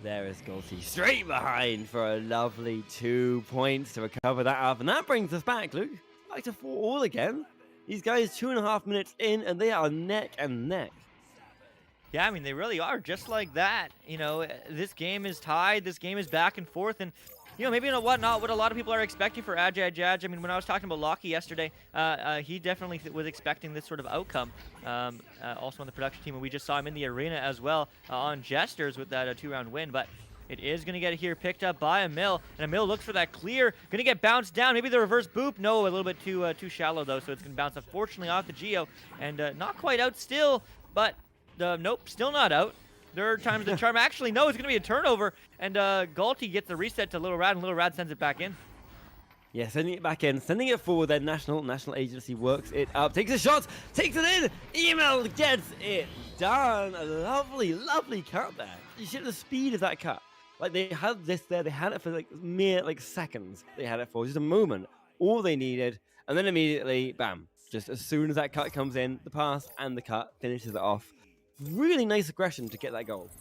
there is Golty straight behind for a lovely 2 points to recover that up. And that brings us back, Luke, back to 4-all again. These guys 2.5 minutes in, and they are neck and neck. Yeah, I mean, they really are, just like that. You know, this game is tied, this game is back and forth, and you know, maybe not what a lot of people are expecting for Agi Edge. I mean, when I was talking about Lockie yesterday, he definitely was expecting this sort of outcome. Also on the production team, and we just saw him in the arena as well on Jesters with that 2-round win. But it is going to get here picked up by Emil, and Emil looks for that clear. Going to get bounced down. Maybe the reverse boop. No, a little bit too shallow though, so it's going to bounce unfortunately off the Geo, and not quite out still, but nope, still not out. There are times the charm actually, no, it's going to be a turnover, and Galti gets the reset to Little Rad, and Little Rad sends it back in. Yeah, sending it back in, sending it forward, then National Agency works it up, takes a shot, takes it in, Email gets it done. A lovely cut there. You see the speed of that cut. Like, they had this there, they had it for like mere seconds. They had it for just a moment, all they needed, and then immediately, bam, just as soon as that cut comes in, the pass and the cut finishes it off. Really nice aggression to get that goal.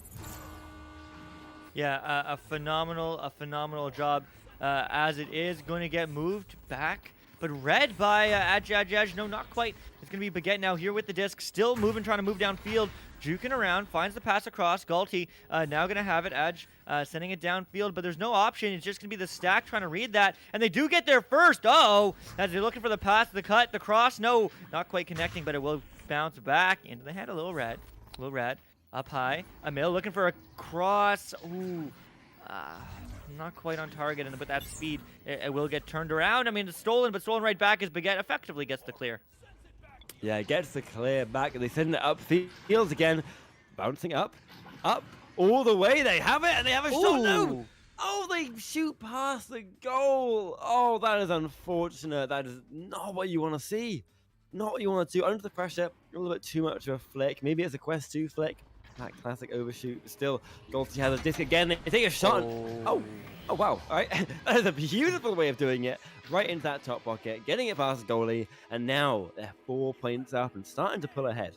Yeah, a phenomenal job, as it is going to get moved back, but read by Agi. No, not quite. It's going to be Baguette now here with the disc, still moving, trying to move downfield, juking around, finds the pass across. Galti now going to have it. Edge sending it downfield, but there's no option. It's just going to be the stack trying to read that, and they do get there first. Uh-oh, as they're looking for the pass, the cut, the cross. No, not quite connecting, but it will bounce back into the hand of Little Rad. Little Rad up high. Emil looking for a cross. Ooh, not quite on target, and with that speed, it will get turned around. I mean, it's stolen, but stolen right back as Baguette effectively gets the clear. Yeah, gets the clear back, and they send it up fields again, bouncing up, all the way. They have it, and they have a shot. No! Oh, they shoot past the goal. Oh, that is unfortunate. That is not what you want to see. Not what you want to do. Under the pressure, a little bit too much of a flick. Maybe it's a Quest 2 flick. That classic overshoot. But still, Galti has a disc again. They take a shot. Oh, wow. All right. That is a beautiful way of doing it. Right into that top pocket, getting it past the goalie. And now they're 4 points up and starting to pull ahead.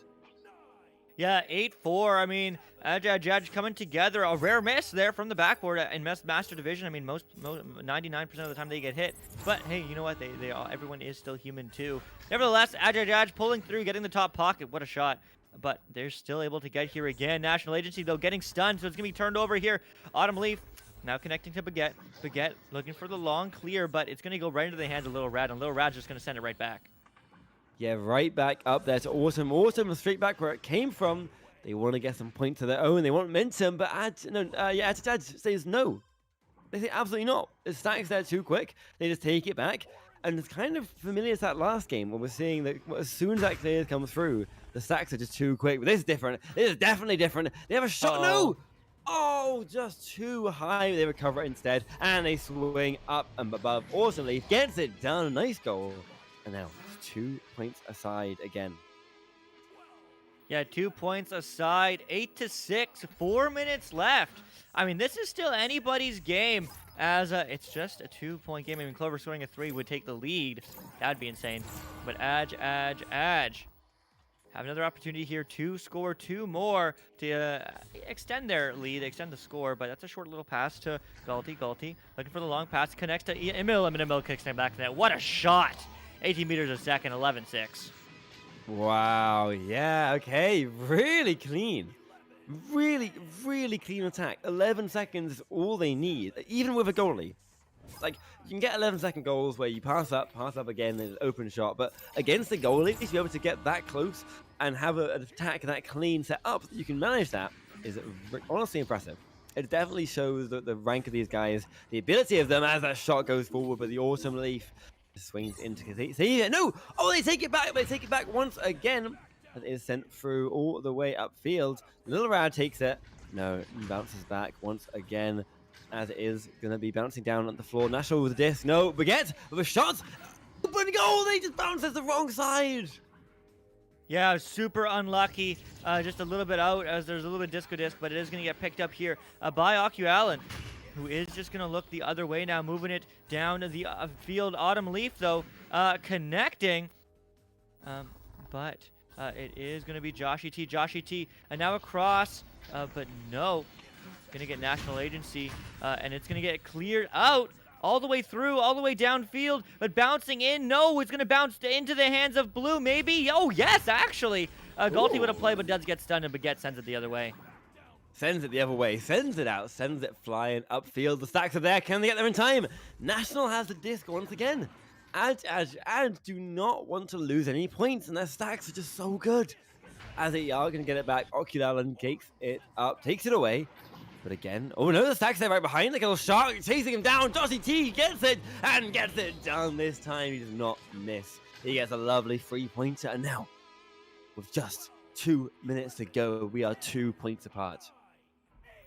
Yeah, 8-4. I mean, Agi coming together. A rare miss there from the backboard in Master Division. I mean, most 99% of the time they get hit. But hey, you know what? They all, everyone is still human too. Nevertheless, Agi pulling through, getting the top pocket. What a shot. But they're still able to get here again. National Agency, though, getting stunned, so it's going to be turned over here. Autumn Leaf now connecting to Baguette. Baguette looking for the long clear, but it's going to go right into the hands of Little Rad, and Little Rad's just going to send it right back. Yeah, right back up there to Awesome, straight back where it came from. They want to get some points of their own. They want momentum, but Agi says no. They say absolutely not. The stack's there too quick. They just take it back. And it's kind of familiar to that last game where we're seeing that as soon as that clear comes through, the stacks are just too quick. But this is different. This is definitely different. They have a shot. No! Oh, just too high. They recover it instead. And they swing up and above. Awesome Leaf gets it done. Nice goal. And now 2 points aside again. Yeah, 2 points aside, 8-6, 4 minutes left. I mean, this is still anybody's game, as it's just a 2-point game. I mean, Clover scoring a 3 would take the lead. That'd be insane. But Agi have another opportunity here to score 2 more to extend their lead, extend the score. But that's a short little pass to Galti. Looking for the long pass, connects to Emil. Emil kicks him back to that. What a shot! 18 meters a second, 11-6. Wow, yeah, okay, really clean. Really clean attack. 11 seconds is all they need, even with a goalie. Like, you can get 11-second goals where you pass up again in an open shot, but against the goalie, to be able to get that close and have an attack that clean set up, so you can manage that, is honestly impressive. It definitely shows the rank of these guys, the ability of them as that shot goes forward, but the Autumn Leaf swings into Katia. No! Oh, they take it back! They take it back once again. It is sent through all the way upfield. Little Rad takes it. No, bounces back once again, as it is going to be bouncing down on the floor. National with the disc. No, Baguette with a shot. Open goal! They just bounces the wrong side. Yeah, super unlucky. Just a little bit out as there's a little bit disco disc, but it is going to get picked up here by Agi Edge, who is just going to look the other way now, moving it down to the field. Autumn Leaf, though, connecting. But it is going to be Joshy T. And now across, but no. Going to get National Agency, and it's going to get cleared out. All the way through, all the way downfield, but bouncing in. No, it's going to bounce into the hands of Blue, maybe. Oh, yes, actually. Galti with a play, but does get stunned, and Baguette sends it the other way. Sends it the other way, sends it out, sends it flying upfield. The stacks are there. Can they get there in time? National has the disc once again. And do not want to lose any points, and their stacks are just so good. As they are going to get it back, Oculallen takes it up, takes it away. But again, oh no, the stack's there right behind, like a little shark chasing him down. Joshy T gets it and gets it done this time. He does not miss. He gets a lovely 3-pointer. And now, with just 2 minutes to go, we are 2 points apart.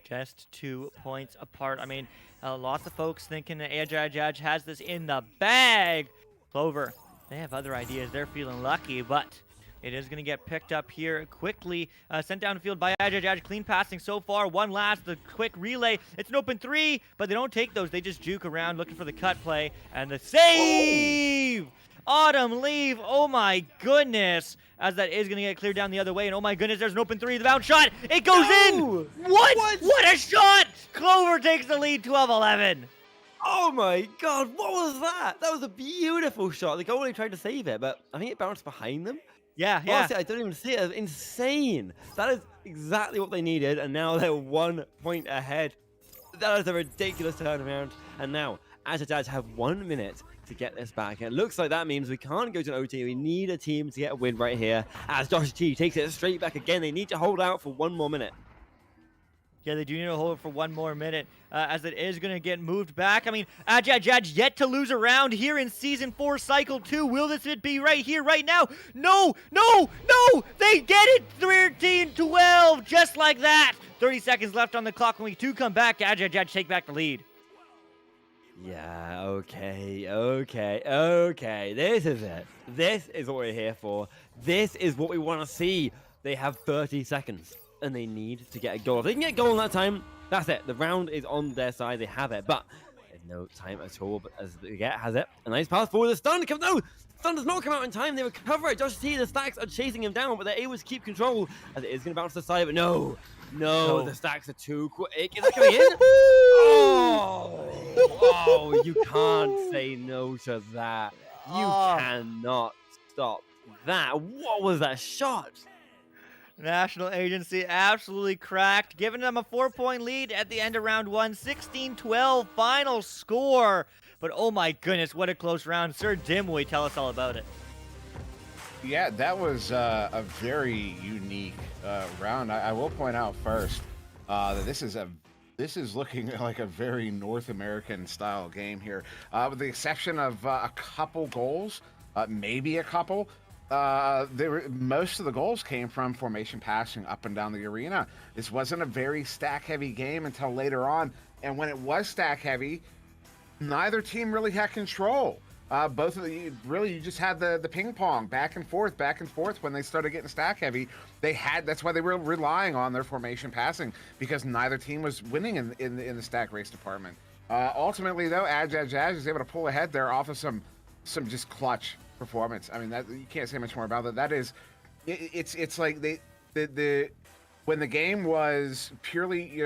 Just 2 points apart. I mean, lots of folks thinking that Agi Edge has this in the bag. Clover, they have other ideas. They're feeling lucky, but it is going to get picked up here quickly. Sent downfield by Agi Edge. Clean passing so far. One last, the quick relay. It's an open 3, but they don't take those. They just juke around looking for the cut play. And the save! Autumn Leaf. Oh my goodness. As that is going to get cleared down the other way. And oh my goodness, there's an open 3. The bounce shot. It goes in. What? What a shot. Clover takes the lead, 12-11. Oh my god, what was that? That was a beautiful shot. The goalie tried to save it, but I think it bounced behind them. Yeah. Honestly, I don't even see it. It's insane. That is exactly what they needed, and now they're 1 point ahead. That is a ridiculous turnaround. And now, Agi Edge have 1 minute to get this back. And it looks like that means we can't go to an OT. We need a team to get a win right here. As Joshy T takes it straight back again. They need to hold out for 1 more minute. Yeah, they do need to hold it for 1 more minute, as it is going to get moved back. I mean, Agi Edge yet to lose a round here in Season 4, Cycle 2. Will this be right here, right now? No! They get it! 13-12, just like that. 30 seconds left on the clock. When we do come back, Agi Edge take back the lead. Yeah, okay. This is it. This is what we're here for. This is what we want to see. They have 30 seconds. And they need to get a goal. If they can get a goal in that time, that's it. The round is on their side. They have it, but there's no time at all. But as Baguette has it, a nice pass forward. The stun comes. No, stun does not come out in time. They recover it. Joshy T, the stacks are chasing him down, but they're able to keep control. As it is going to bounce to the side, but no, the stacks are too quick. Is it coming in? Oh, you can't say no to that. You cannot stop that. What was that shot? National Agency absolutely cracked, giving them a 4-point lead at the end of round 1. 16-12 final score. But oh my goodness, what a close round. Sir Dimway, tell us all about it. Yeah, that was a very unique round. I will point out first that this is looking like a very North American style game here, with the exception of a couple goals, maybe a couple. Most of the goals came from formation passing up and down the arena. This wasn't a very stack-heavy game until later on, and when it was stack-heavy, neither team really had control. Both of you just had the ping pong back and forth. When they started getting stack-heavy, that's why they were relying on their formation passing, because neither team was winning in the stack race department. Ultimately, though, Agi Edge is able to pull ahead there off of some just clutch performance. I mean, that you can't say much more about that. That is, it's like when the game was purely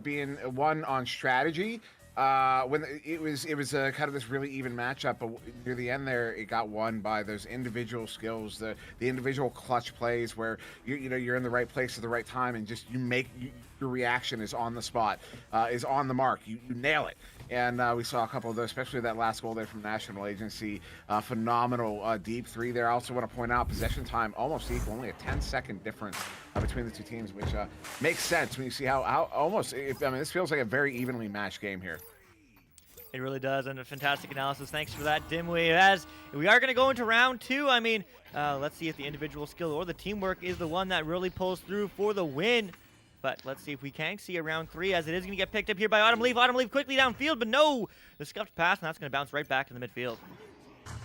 being won on strategy, when it was kind of this really even matchup, but near the end there it got won by those individual skills, the individual clutch plays where you're in the right place at the right time, and just your reaction is on the spot, is on the mark, you nail it. And we saw a couple of those, especially that last goal there from National Agency. Phenomenal deep three there. I also want to point out possession time almost equal, only a 10-second difference between the two teams, which makes sense when you see how almost, I mean, this feels like a very evenly matched game here. It really does, and a fantastic analysis. Thanks for that, Dimwee. As we are going to go into round 2, I mean, let's see if the individual skill or the teamwork is the one that really pulls through for the win. But let's see if we can see a round 3, as it is going to get picked up here by Autumn Leaf. Autumn Leaf quickly downfield, but no! The scuffed pass, and that's going to bounce right back in the midfield.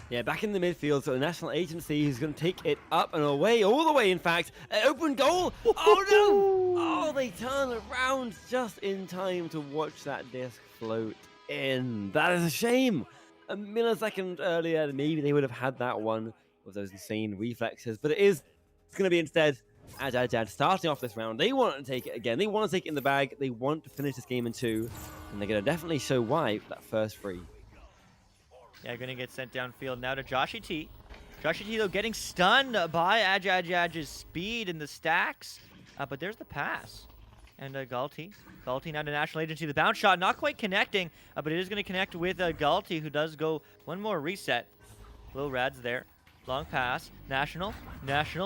Yeah, back in the midfield, so the National Agency is going to take it up and away, all the way, in fact. An open goal! Oh, no! Oh, they turn around just in time to watch that disc float in. That is a shame. A millisecond earlier, maybe they would have had that one with those insane reflexes, but it's going to be instead Agi Edge starting off this round. They want to take it again. They want to take it in the bag. They want to finish this game in 2, and they're going to definitely show why for that first free. Yeah, going to get sent downfield now to Joshy T. Joshy T, though, getting stunned by Agi Edge's speed in the stacks, but there's the pass. And Galti now to National Agency. The bounce shot not quite connecting, but it is going to connect with Galti, who does go one more reset. Lil Rad's there. Long pass. National,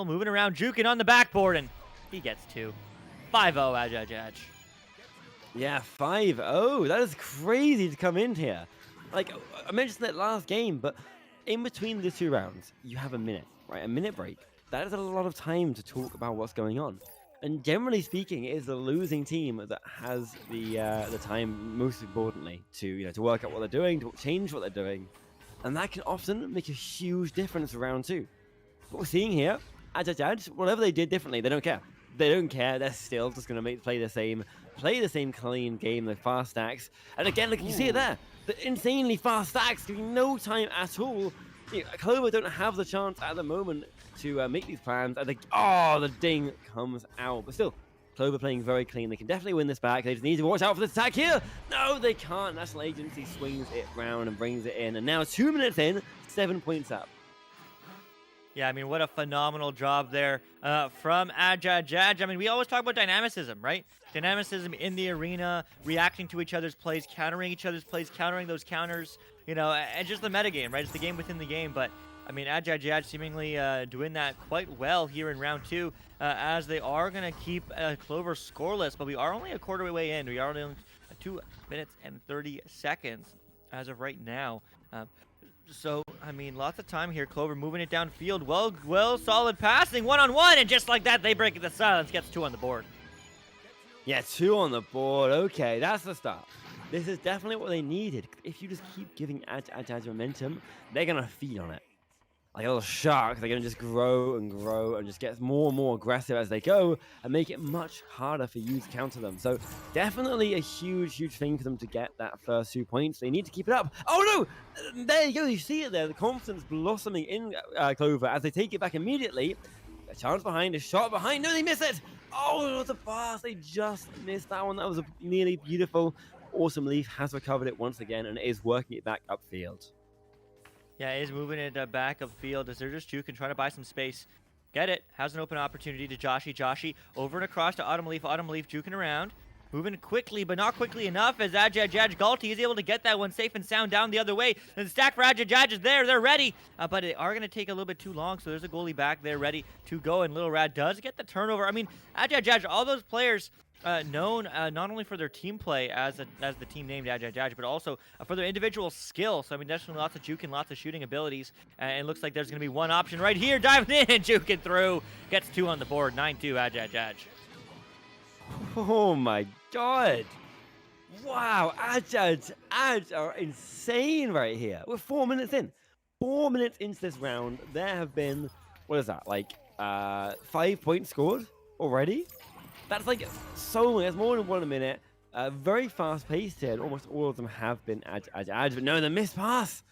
moving around, juking on the backboard, and he gets 2. 5-0, Agi Edge. Yeah, 5-0. That is crazy to come in here. Like, I mentioned that last game, but in between the 2 rounds, you have a minute, right? A minute break. That is a lot of time to talk about what's going on. And generally speaking, it is the losing team that has the time, most importantly, to work out what they're doing, to change what they're doing. And that can often make a huge difference in round 2. What we're seeing here, Agi Edge, whatever they did differently, they don't care. They don't care. They're still just going to play the same clean game, the fast stacks. And again, like you see it there, the insanely fast stacks, giving no time at all. Clover don't have the chance at the moment to make these plans. And the ding comes out. But still, Clover playing very clean. They can definitely win this back. They just need to watch out for this attack here. No, they can't. National Agency swings it round and brings it in. And now 2 minutes in, 7 points up. Yeah, I mean, what a phenomenal job there from Agi Edge. I mean, we always talk about dynamicism, right? Dynamicism in the arena, reacting to each other's plays, countering each other's plays, countering those counters, and just the metagame, right? It's the game within the game. But, I mean, Agi Edge seemingly doing that quite well here in round 2, as they are going to keep Clover scoreless. But we are only a quarter way in. We are only 2 minutes and 30 seconds as of right now. So, I mean, lots of time here. Clover moving it downfield. Well, solid passing. One-on-one, and just like that, they break the silence. Gets 2 on the board. Yeah, 2 on the board. Okay, that's the start. This is definitely what they needed. If you just keep giving Agi Edge momentum, they're going to feed on it. Like a little shark, they're going to just grow and just get more and more aggressive as they go and make it much harder for you to counter them. So definitely a huge thing for them to get that first 2 points. They need to keep it up. Oh no! There you go, you see it there. The confidence blossoming in Clover as they take it back immediately. A chance behind, a shot behind. No, they miss it! Oh, it's a pass. They just missed that one. That was nearly beautiful. Awesome Leaf has recovered it once again and is working it back upfield. Yeah, is moving it back upfield as they're just juking, trying to buy some space. Get it. Has an open opportunity to Joshy. Joshy over and across to Autumn Leaf. Autumn Leaf juking around. Moving quickly, but not quickly enough as Agi Edge Galti is able to get that one safe and sound down the other way. And the stack for Agi Edge is there. They're ready. But they are going to take a little bit too long, so there's a goalie back there ready to go. And Little Rad does get the turnover. I mean, Agi Edge, all those players known not only for their team play as the team named Agi Edge, but also for their individual skill. So, I mean, definitely lots of juking, lots of shooting abilities. And it looks like there's going to be one option right here. Diving in and juking through. Gets 2 on the board. 9-2 Agi Edge. Oh my god. Wow, Agi Edge are insane right here. We're 4 minutes in. 4 minutes into this round, there have been, what is that, like 5 points scored already? That's like so many. That's more than 1 a minute. Very fast paced here, and almost all of them have been Agi Edge. But no, the missed pass.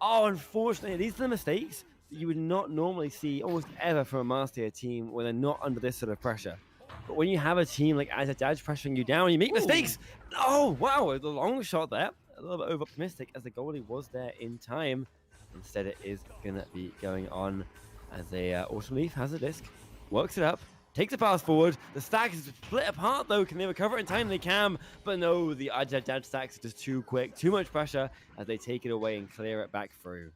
Oh, unfortunately, these are the mistakes that you would not normally see almost ever from a Master Tier team when they're not under this sort of pressure. But when you have a team like Agi Edge pressuring you down, you make mistakes. Oh, wow, the long shot there. A little bit over-optimistic as the goalie was there in time. Instead, it is going to be going on as a Autumn Leaf has a disc, works it up, takes a pass forward. The stack is split apart though. Can they recover it in time? They can, but no, the Agi Edge stacks are just too quick, too much pressure as they take it away and clear it back through.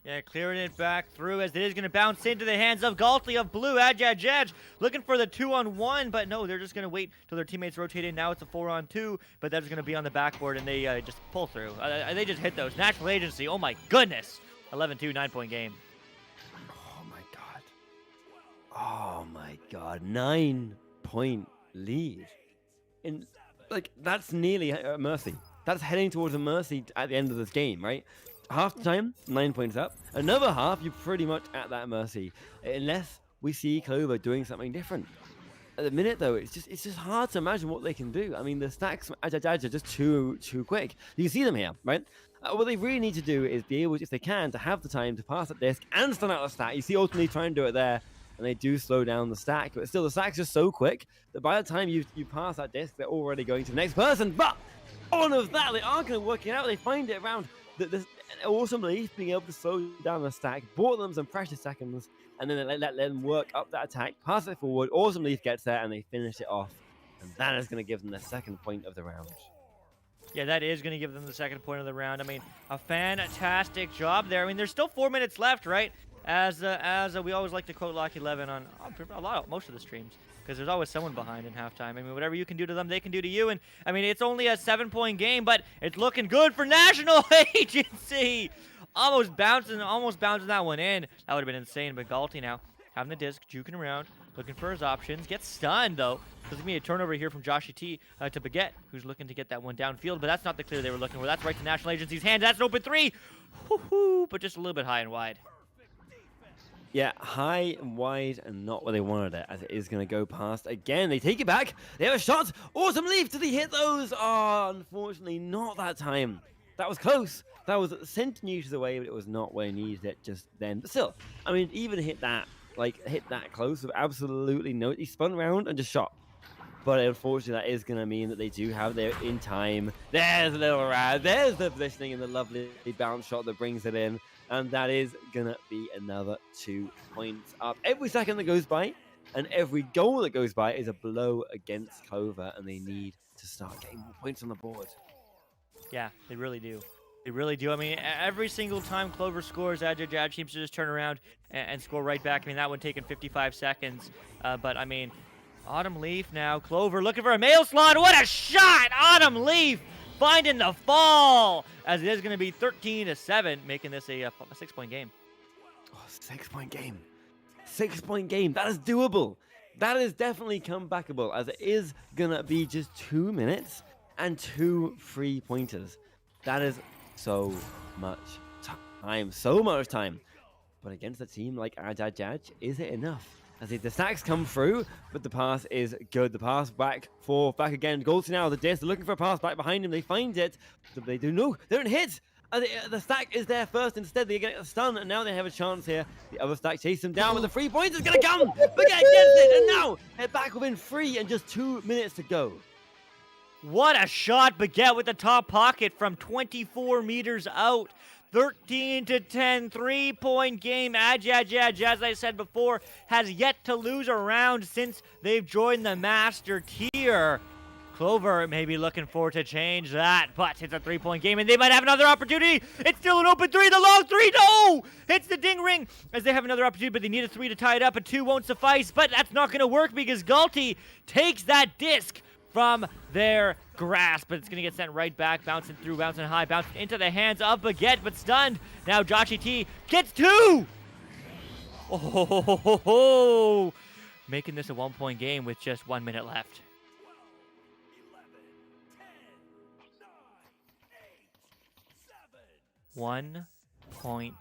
Yeah, clearing it back through as it is going to bounce into the hands of Galti of blue. Agi Edge looking for the 2-on-1, but no, they're just going to wait till their teammates rotate in. Now it's a 4-on-2, but that's going to be on the backboard, and they just pull through. They just hit those. National Agency, oh my goodness. 11-2, 9-point game. Oh my god. Oh my god. 9-point lead. Like, that's nearly a mercy. That's heading towards a mercy at the end of this game, right? Half time, 9 points up. Another half, you're pretty much at that mercy, unless we see Clover doing something different. At the minute, though, it's just hard to imagine what they can do. I mean, the stacks are just too quick. You can see them here, right? What they really need to do is be able, if they can, to have the time to pass that disc and stun out the stack. You see ultimately trying to do it there, and they do slow down the stack, but still the stack's just so quick that by the time you pass that disc, they're already going to the next person. But all of that, they are going to work it out. They find it around the awesome belief being able to slow down the stack, bought them some precious seconds, and then they let them work up that attack, pass it forward. Awesome Leaf gets there, and they finish it off, and that is going to give them the second point of the round. Yeah, that is going to give them the second point of the round. I mean, a fantastic job there. I mean, there's still 4 minutes left, right? As we always like to quote Lock 11 on most of the streams, because there's always someone behind in halftime. I mean, whatever you can do to them, they can do to you. And I mean, it's only a 7-point game, but it's looking good for National Agency. Almost bouncing that one in. That would have been insane. But Galti now having the disc, juking around, looking for his options. Gets stunned though. There's gonna be a turnover here from Joshy T to Baguette, who's looking to get that one downfield. But that's not the clear they were looking for. That's right to National Agency's hands. That's an open three. Woo-hoo, but just a little bit high and wide. Yeah, high and wide and not where they wanted it, as it is going to go past again. They take it back. They have a shot. Awesome Leaf. Did he hit those? Oh, unfortunately, not that time. That was close. That was centimeters away, but it was not where he needed it just then. But still, I mean, even hit that close with absolutely no... He spun around and just shot. But unfortunately, that is going to mean that they do have their in time. There's a little rad. There's the positioning and the lovely bounce shot that brings it in. And that is going to be another 2 points up. Every second that goes by and every goal that goes by is a blow against Clover, and they need to start getting more points on the board. Yeah, they really do. They really do. I mean, every single time Clover scores, Agi Edge seems to just turn around and score right back. I mean, that one taking 55 seconds. But, I mean, Autumn Leaf now. Clover looking for a mail slot. What a shot! Autumn Leaf finding the fall, as it is going to be 13-7, making this a 6-point game. Oh, 6-point game. 6-point game. That is doable. That is definitely comebackable, as it is going to be just 2 minutes and 2 3-pointers. That is so much time. So much time. But against a team like Agi Edge, is it enough? As the stacks come through, but the pass is good. The pass back again. Galti now, the disc, they're looking for a pass back behind him. They find it, but they don't hit. The stack is there first. Instead, they get a stun, and now they have a chance here. The other stack chase them down, but the 3 points is going to come. Baguette gets it, and now they're back within 3 and just 2 minutes to go. What a shot, Baguette with the top pocket from 24 meters out. 13-10, 3-point game. Agi Edge, as I said before, has yet to lose a round since they've joined the Master Tier. Clover may be looking forward to change that, but it's a 3-point game, and they might have another opportunity. It's still an open 3, the long 3, no! Hits the ding ring as they have another opportunity, but they need a 3 to tie it up. A 2 won't suffice, but that's not going to work because Galti takes that disc from their grasp, but it's going to get sent right back, bouncing through, bouncing high, bouncing into the hands of Baguette, but stunned. Now Joshy T gets 2! Oh, making this a 1-point game with just 1 minute left. 1-point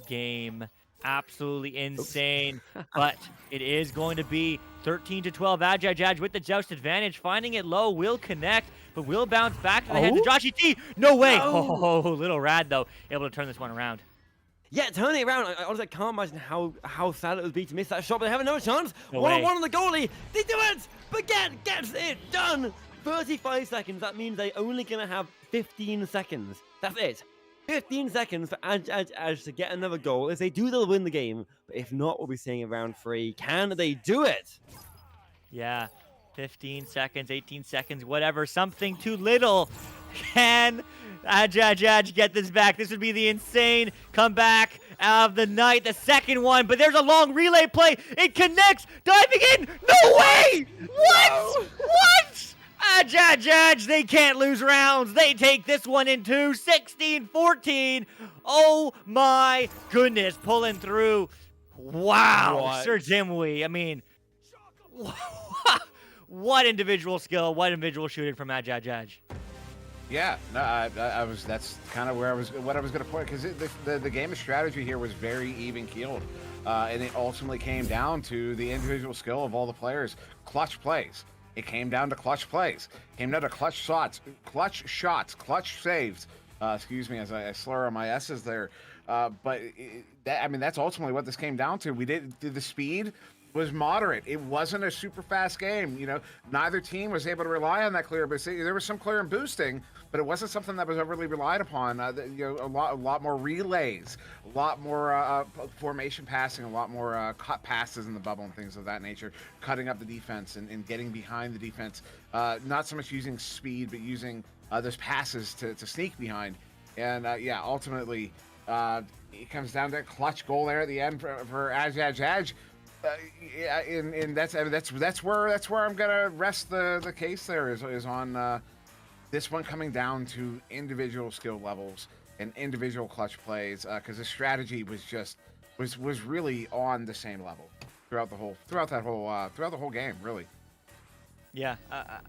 game. Absolutely insane, but it is going to be 13-12. Agi Edge with the joust advantage, finding it low, will connect, but will bounce back to the hands of Joshy T. No way! No. Oh, little rad though, able to turn this one around. Yeah, turning it around. I honestly can't imagine how sad it would be to miss that shot, but they have another chance. No One-on-one on the goalie. They do it! Baguette gets it done! 35 seconds. That means they're only going to have 15 seconds. That's it. 15 seconds for Edge to get another goal. If they do, they'll win the game. But if not, we'll be seeing in round 3. Can they do it? Yeah, 15 seconds, 18 seconds, whatever. Something too little. Can Agi get this back? This would be the insane comeback of the night. The second one, but there's a long relay play. It connects. Diving in. No way! What? What? Agi, they can't lose rounds. They take this one in 2, 16-14. Oh my goodness, pulling through. Wow, What? Sir Dimwee. I mean, what individual skill, what individual shooting from Agi. Yeah, no, I was. That's kind of where what I was going to point, because the game of strategy here was very even keeled, and it ultimately came down to the individual skill of all the players. Clutch plays. It came down to clutch plays. Came down to clutch shots, clutch saves. Excuse me as I slur on my S's there. But that's ultimately what this came down to. The speed was moderate. It wasn't a super fast game. You know, neither team was able to rely on that clear, but there was some clear and boosting, but it wasn't something that was overly relied upon. A lot more relays, a lot more formation passing, a lot more cut passes in the bubble and things of that nature, cutting up the defense and getting behind the defense. Not so much using speed, but using those passes to sneak behind. And ultimately, it comes down to a clutch goal there at the end for Agi. And that's where I'm gonna rest the case. There is on this one coming down to individual skill levels and individual clutch plays, because the strategy was really on the same level throughout the whole game, really. Yeah,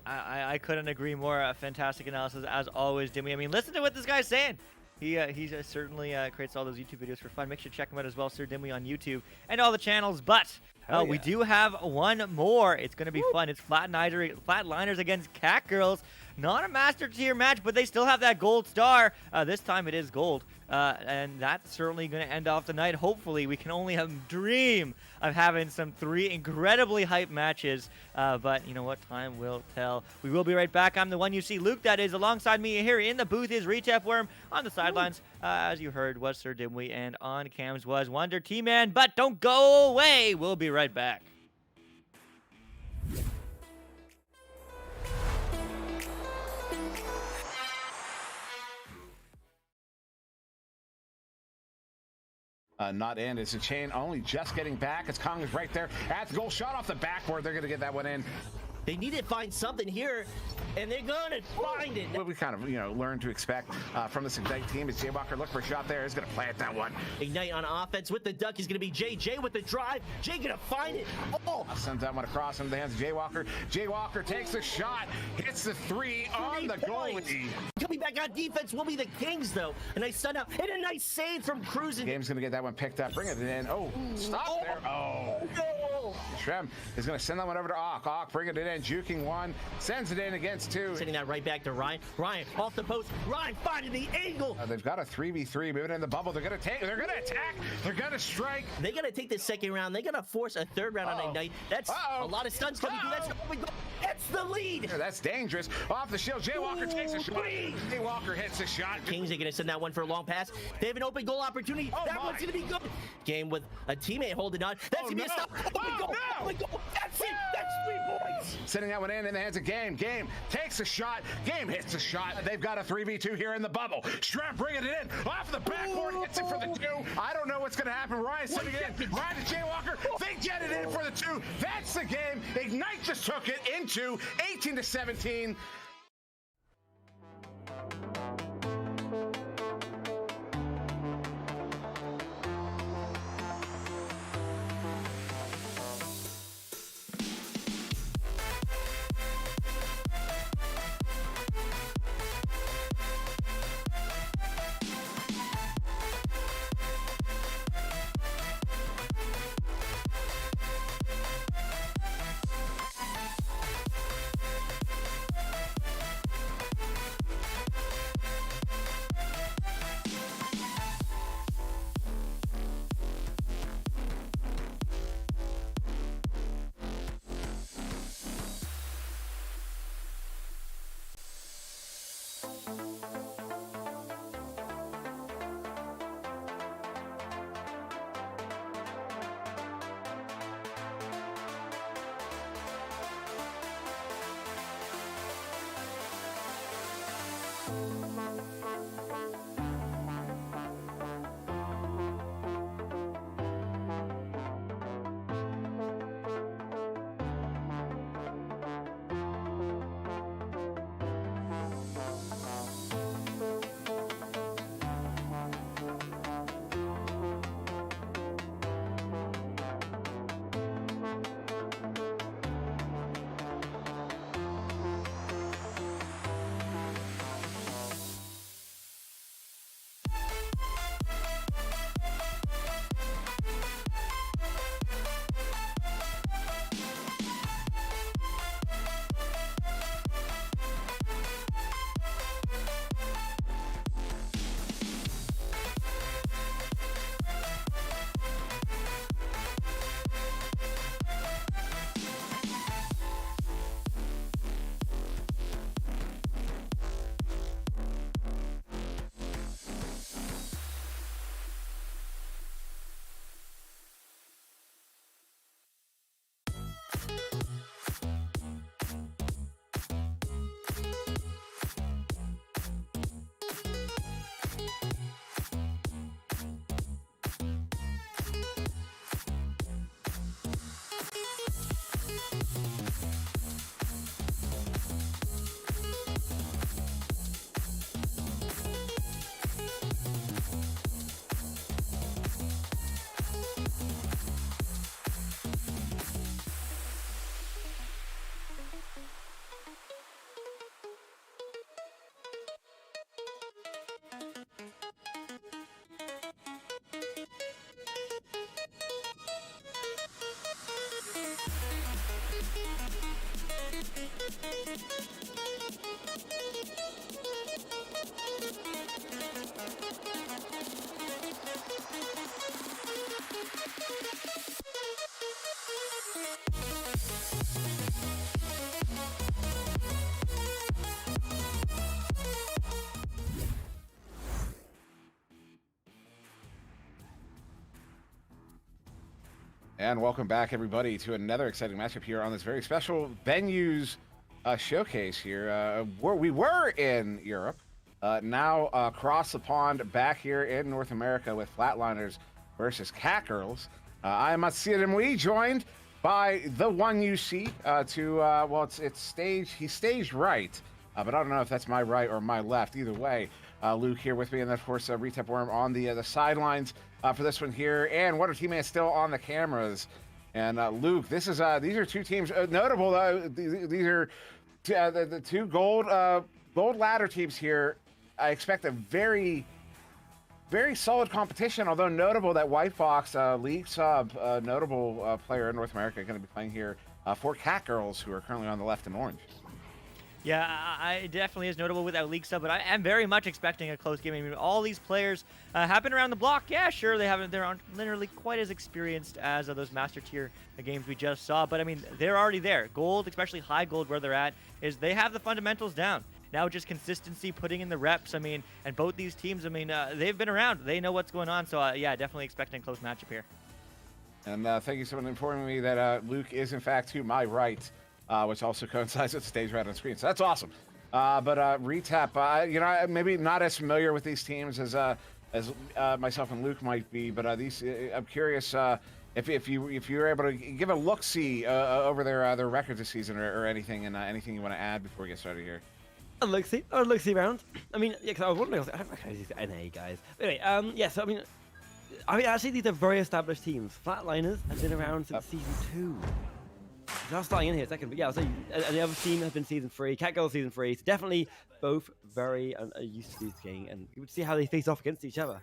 I couldn't agree more. Fantastic analysis as always, Dimmy. I mean, listen to what this guy's saying. He certainly creates all those YouTube videos for fun. Make sure to check him out as well, Sir Dimwee on YouTube and all the channels. But we do have one more. It's going to be fun. It's Flatliners against Cat Girls. Not a master tier match, but they still have that gold star. This time it is gold. And that's certainly going to end off the night. Hopefully, we can only dream of having some 3 incredibly hype matches. But you know what? Time will tell. We will be right back. I'm the one you see, Luke, that is. Alongside me here in the booth is Retef Worm. On the sidelines, as you heard, was Sir Dimwee. And on cams was Wonder T-Man. But don't go away. We'll be right back. Not in. It's a chain only just getting back. It's Konga's right there at the goal. Shot off the backboard. They're going to get that one in. They need to find something here, and they're going to find it. What we kind of, learned to expect from this Ignite team is Jay Walker look for a shot there. He's going to plant that one. Ignite on offense with the duck is going to be JJ with the drive. Jay going to find it. Oh! Sends that one across into the hands of Jay Walker. Jay Walker takes a shot, hits the 3 on the goalie. Coming back on defense will be the Kings, though. A nice stun out and a nice save from Cruising. Game's going to get that one picked up. Bring it in. Oh, stop there. Oh. No. Shrem is going to send that one over to Ock. Ock bringing it in, juking one, sends it in against 2. Sending that right back to Ryan. Ryan off the post. Ryan finding the angle. They've got a 3v3 moving in the bubble. They're going to attack. They're going to strike. They're going to take the second round. They're going to force a third round on Ignite. That's a lot of stuns coming through. That's the lead. That's dangerous. Off the shield. Jay Walker takes a shot. Jay Walker hits a shot. Kings are going to send that one for a long pass. They have an open goal opportunity. That one's going to be good. Game with a teammate holding on. That's going to be a stop. Open goal. Open goal. That's it. That's 3 points. Sending that one in the hands of Game. Game takes a shot. Game hits a shot. They've got a 3v2 here in the bubble. Strap bringing it in. Off the backboard. Hits it for the 2. I don't know what's going to happen. Ryan sending it in. Ryan to Jay Walker. They get it in for the 2. That's the game. Ignite just took it into 18-17. And welcome back, everybody, to another exciting matchup here on this very special venues showcase here. Where we were in Europe, now across the pond back here in North America with Flatliners versus Cat Girls. I am Atsiremui, joined by the one you see well, it's stage. He's staged right, but I don't know if that's my right or my left. Either way, Luke here with me, and then of course Retep Worm on the sidelines for this one here, and Wonder Teammate still on the cameras. And Luke, these are two teams notable. These are the two gold ladder teams here. I expect a very solid competition, although notable that White Fox, league sub, notable player in North America, going to be playing here for Cat Girls, who are currently on the left in orange. Yeah, it definitely is notable with that league sub, but I am very much expecting a close game. I mean, all these players have been around the block. Yeah, sure, they're aren't literally quite as experienced as those master tier games we just saw, but I mean, they're already there. Gold, especially high gold where they're at, is they have the fundamentals down. Now just consistency, putting in the reps, I mean, and both these teams, I mean, they've been around. They know what's going on, so yeah, definitely expecting a close matchup here. And thank you so much for informing me that Luke is, in fact, to my right, which also coincides with the stage right on screen. So that's awesome. But Retap, you know, maybe not as familiar with these teams as myself and Luke might be, but I'm curious if you were able to give a look-see over their records this season or anything, and anything you want to add before we get started here. A look-see round. I mean, yeah, because I was wondering, I don't recognize these NA guys. Anyway, yeah, so I mean, actually, these are very established teams. Flatliners have been around since season 2. So I'm starting in here a second, but yeah, I'll say, and the other team has been season 3, Cat Girls season 3, so definitely both very used to this game, and you would see how they face off against each other.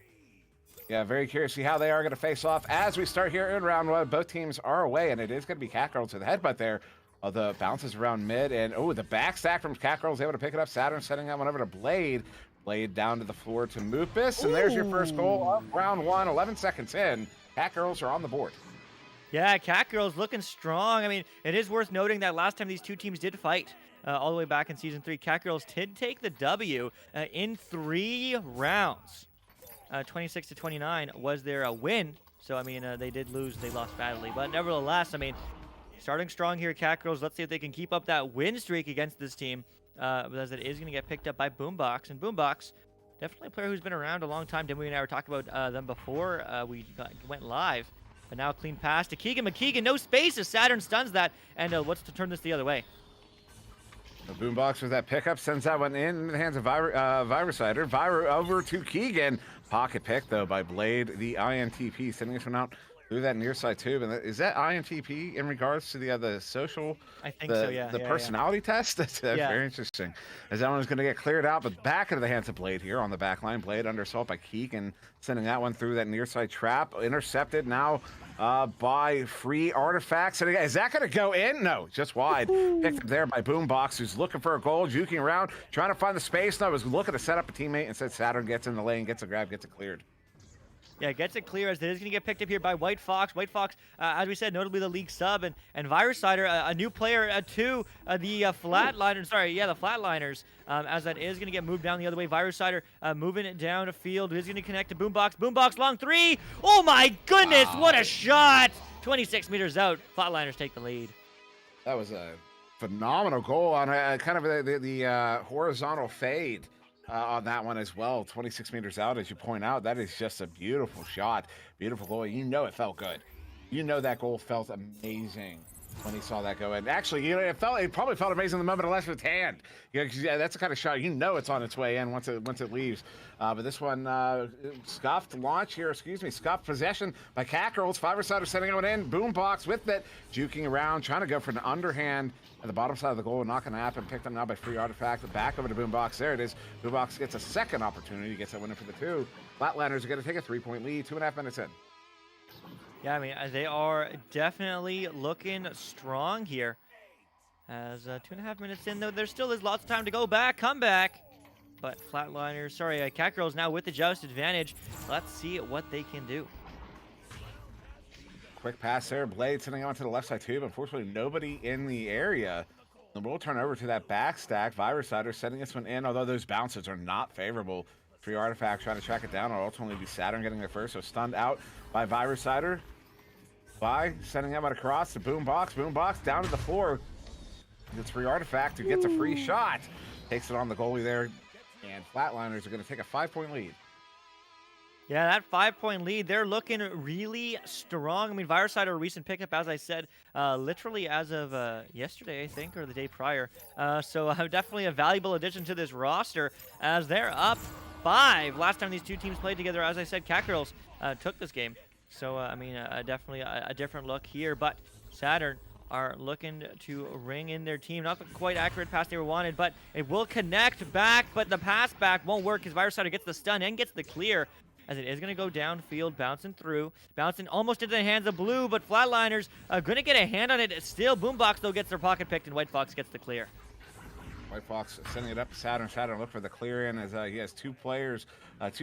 Yeah, very curious to see how they are going to face off as we start here in round 1. Both teams are away, and it is going to be Cat Girls to the headbutt there. The bounces around mid, and the backstack from Cat Girls able to pick it up. Saturn setting that one over to Blade. Blade down to the floor to Mupus, and there's your first goal of round 1, 11 seconds in. Cat Girls are on the board. Yeah, Cat Girls looking strong. I mean, it is worth noting that last time these two teams did fight, all the way back in Season 3, Cat Girls did take the W in 3 rounds. 26-29 was their win. So, I mean, they did lose. They lost badly. But nevertheless, I mean, starting strong here, Cat Girls. Let's see if they can keep up that win streak against this team. as it is going to get picked up by Boombox. And Boombox, definitely a player who's been around a long time. Demi and I were talking about them before we went live. But now clean pass to Keegan. McKeegan, no space as Saturn stuns that. And what's to turn this the other way? The Boombox with that pickup sends that one in the hands of Virusider. Over to Keegan. Pocket pick, though, by Blade. The INTP sending this one out through that near side tube. And is that INTP in regards to the social? I think so, yeah. The personality test? That's very interesting. As that one is going to get cleared out, but back into the hands of Blade here on the back line. Blade under assault by Keegan, sending that one through that near side trap. Intercepted now by Free Artifacts. And is that going to go in? No, just wide. Picked up there by Boombox, who's looking for a goal, juking around, trying to find the space. No, was looking to set up a teammate. Instead, Saturn gets in the lane, gets a grab, gets it cleared. Yeah, gets it clear as it is going to get picked up here by White Fox. White Fox, as we said, notably the league sub, and Virusider, a new player to the Flatliners. Sorry, yeah, the Flatliners, as that is going to get moved down the other way. Virusider moving it down the field. Is going to connect to Boombox. Boombox long three. Oh my goodness, what a shot! 26 meters out. Flatliners take the lead. That was a phenomenal goal on a kind of the horizontal fade. On that one as well, 26 meters out, as you point out. That is just a beautiful shot, beautiful goal. You know it felt good. You know that goal felt amazing when he saw that go in. Actually, you know, it probably felt amazing the moment it left his hand. Yeah, that's the kind of shot you know it's on its way in once it leaves. But this one, scuffed launch here. Scuffed possession by Kangaroos. Five-side sending it in. Boombox with it, juking around, trying to go for an underhand at the bottom side of the goal. Not going to happen. Picked up now by Free Artifact. Back over to Boombox. There it is. Boombox gets a second opportunity. Gets that winner for the two. Flatliners are going to take a 3-point lead. 2.5 minutes in. Yeah, I mean, they are definitely looking strong here. As 2.5 minutes in, though, there still is lots of time to go back. Come back. But Flatliners, sorry, Kangaroos now with the joust advantage. Let's see what they can do. Quick pass there. Blade sending on to the left side tube. Unfortunately, nobody in the area. And we'll turn over to that back stack. Virusider sending this one in, although those bounces are not favorable. Free Artifact trying to track it down. It'll ultimately be Saturn getting there first. So stunned out by Virusider. Sending him out across to Boombox. Boombox down to the floor. It's Free Artifact who gets a free shot. Takes it on the goalie there. And Flatliners are going to take a 5-point lead. Yeah, that 5-point lead, they're looking really strong. I mean, Virusider, a recent pickup, as I said, literally as of yesterday, I think, or the day prior. So definitely a valuable addition to this roster as they're up 5. Last time these two teams played together, as I said, Kangaroos took this game. So, I mean, definitely a different look here. But Saturn are looking to ring in their team. Not the quite accurate pass they were wanted, but it will connect back. But the pass back won't work because Virusider gets the stun and gets the clear. As it is going to go downfield, bouncing through. Bouncing almost into the hands of Blue, but Flatliners are going to get a hand on it. Still, Boombox, though, gets their pocket picked, and White Fox gets the clear. White Fox sending it up to Saturn. Saturn look for the clear in as he has two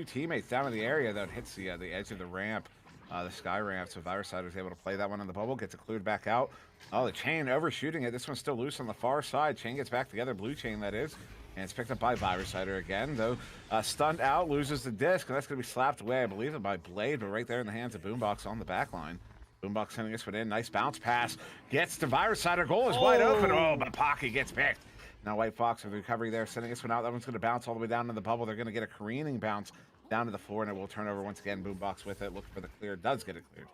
teammates down in the area that hits the edge of the ramp, the sky ramp. So Virusider is able to play that one in the bubble, gets it cleared back out. Oh, the Chain overshooting it. This one's still loose on the far side. Chain gets back together, Blue Chain that is. And it's picked up by Virusider again, though stunned out, loses the disc, and that's going to be slapped away, I believe, by Blade, but right there in the hands of Boombox on the back line. Boombox sending this one in. Nice bounce pass. Gets to Virusider. Goal is wide open. Oh, but Pocky gets picked. Now White Fox with the recovery there, sending this one out. That one's going to bounce all the way down to the bubble. They're going to get a careening bounce down to the floor, and it will turn over once again. Boombox with it, looking for the clear. Does get it cleared.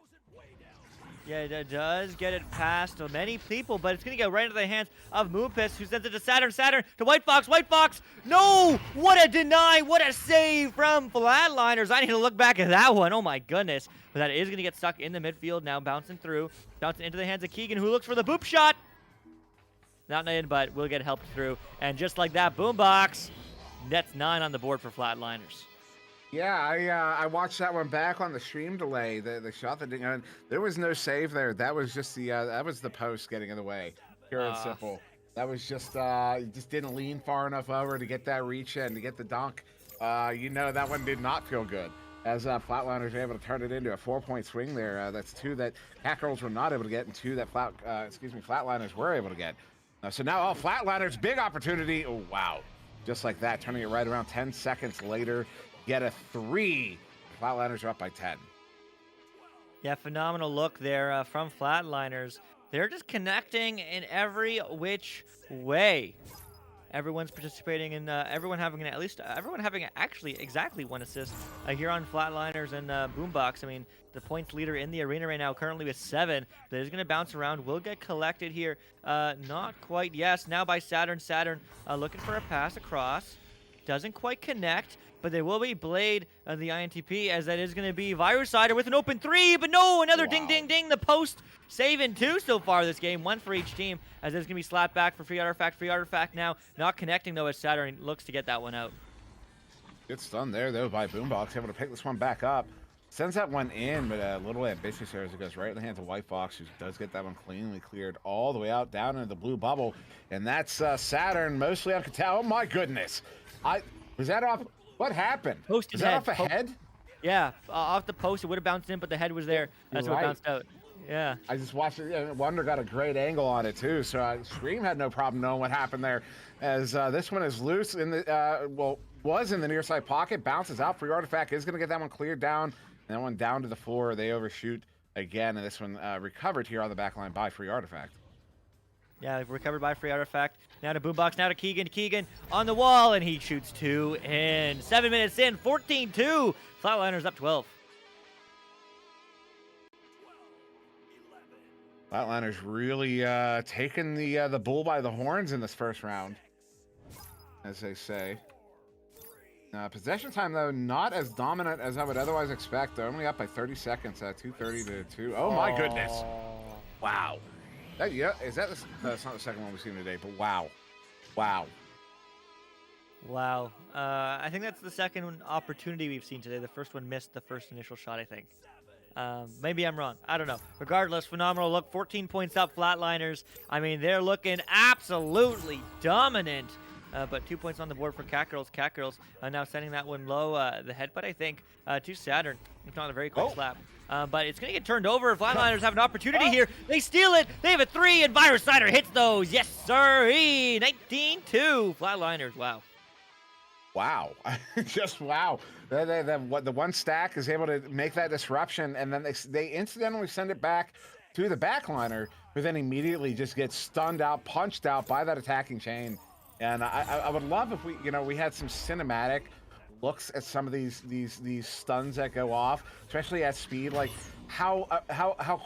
Yeah, it does get it past many people, but it's going to go right into the hands of Moonpist, who sends it to Saturn. Saturn to White Fox. White Fox, no! What a deny! What a save from Flatliners. I need to look back at that one. Oh, my goodness. But that is going to get stuck in the midfield now, bouncing through. Bouncing into the hands of Keegan, who looks for the boop shot. Not in, but will get helped through. And just like that, Boombox nets 9 on the board for Flatliners. Yeah, I watched that one back on the stream delay. The shot that didn't. There was no save there. That was just the post getting in the way. Pure and simple. That was just just didn't lean far enough over to get that reach in to get the dunk. You know that one did not feel good. As Flatliners are able to turn it into a 4-point swing there. That's 2 that Kangaroos were not able to get, and 2 that Flatliners were able to get. So now Flatliners, big opportunity. Oh wow, just like that, turning it right around. 10 seconds later. Get a 3. Flatliners are up by 10. Yeah, phenomenal look there from Flatliners. They're just connecting in every which way. Everyone's participating in everyone having everyone having actually exactly 1 assist here on Flatliners and Boombox. I mean, the points leader in the arena right now currently with 7, but is going to bounce around. Will get collected here. Not quite. Yes, now by Saturn. Saturn looking for a pass across. Doesn't quite connect, but there will be Blade of the INTP, as that is going to be Virusider with an open 3, but no, another ding, ding, ding. The post saving 2 so far this game, 1 for each team, as it's going to be slapped back for Free Artifact. Free Artifact now not connecting, though, as Saturn looks to get that one out. Good stun there, though, by Boombox, able to pick this one back up. Sends that one in, but a little ambitious there as it goes right in the hands of White Fox, who does get that one cleanly cleared all the way out down into the blue bubble. And that's Saturn, mostly on Katal. Oh, my goodness. Was that off? What happened? Posted was that head. off a head? Yeah, off the post. It would have bounced in, but the head was there. That's what bounced out. Yeah. I just watched it. Wonder got a great angle on it, too. So Scream had no problem knowing what happened there. As this one is loose in the, was in the near side pocket. Bounces out. Free Artifact is going to get that one cleared down. And that one down to the floor. They overshoot again. And this one recovered here on the back line by Free Artifact. Yeah, recovered by Free Artifact. Now to Boombox, now to Keegan. Keegan on the wall, and he shoots 2 in. 7 minutes in, 14-2. Flatliners up 12. Flatliners really taking the bull by the horns in this first round, as they say. Possession time, though, not as dominant as I would otherwise expect. They're only up by 30 seconds, 2:30 to 2. Oh, my goodness. Wow. Is that that's not the second one we've seen today, but wow. Wow. Wow. I think that's the second opportunity we've seen today. The first one missed the first initial shot, I think. Maybe I'm wrong. I don't know. Regardless, phenomenal look. 14 points up, Flatliners. I mean, they're looking absolutely dominant. But 2 points on the board for Cat Girls. Cat Girls now sending that one low, the headbutt, I think, to Saturn. If not a very quick slap. But it's going to get turned over. Flatliners have an opportunity here. They steal it. They have a 3, and Virusider hits those. Yes, sir. 19-2. Flatliners. Wow. Wow. Just wow. The one stack is able to make that disruption, and then they incidentally send it back to the backliner, who then immediately just gets stunned out, punched out by that attacking chain. And I would love if we had some cinematic looks at some of these stuns that go off, especially at speed. Like how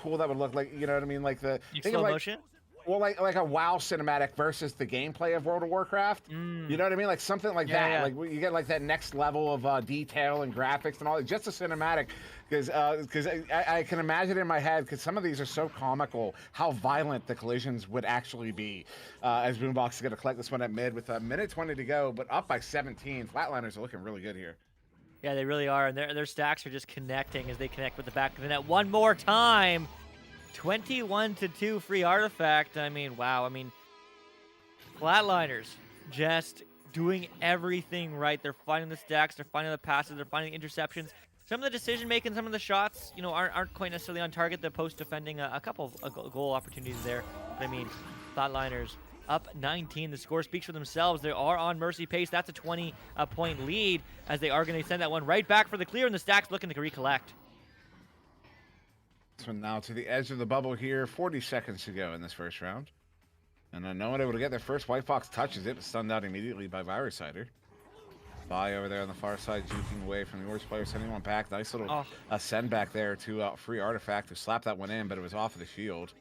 cool that would look. Like, you know what I mean? Like slow motion. Well, like a WoW cinematic versus the gameplay of World of Warcraft. You know what I mean? Like something like that. Yeah. Like you get like that next level of detail and graphics and all. Just a cinematic, because I can imagine in my head, because some of these are so comical, how violent the collisions would actually be. As Boombox is going to collect this one at mid with a minute 20 to go, but up by 17. Flatliners are looking really good here. Yeah, they really are, and their stacks are just connecting as they connect with the back of the net one more time. 21-2 Free Artifact. I mean, wow. I mean, Flatliners just doing everything right. They're finding the stacks, they're finding the passes, they're finding the interceptions. Some of the decision making, some of the shots, aren't quite necessarily on target. The post defending a couple of goal opportunities there. But I mean, Flatliners up 19. The score speaks for themselves. They are on mercy pace. That's a 20-point lead, as they are going to send that one right back for the clear, and the stacks looking to recollect. This one now to the edge of the bubble here. 40 seconds to go in this first round. And no one able to get their first. White Fox touches it, but stunned out immediately by Virusider. Bye over there on the far side, juking away from the Orange player, sending one back. Nice little send back there to Free Artifact, who slapped that one in, but it was off of the shield.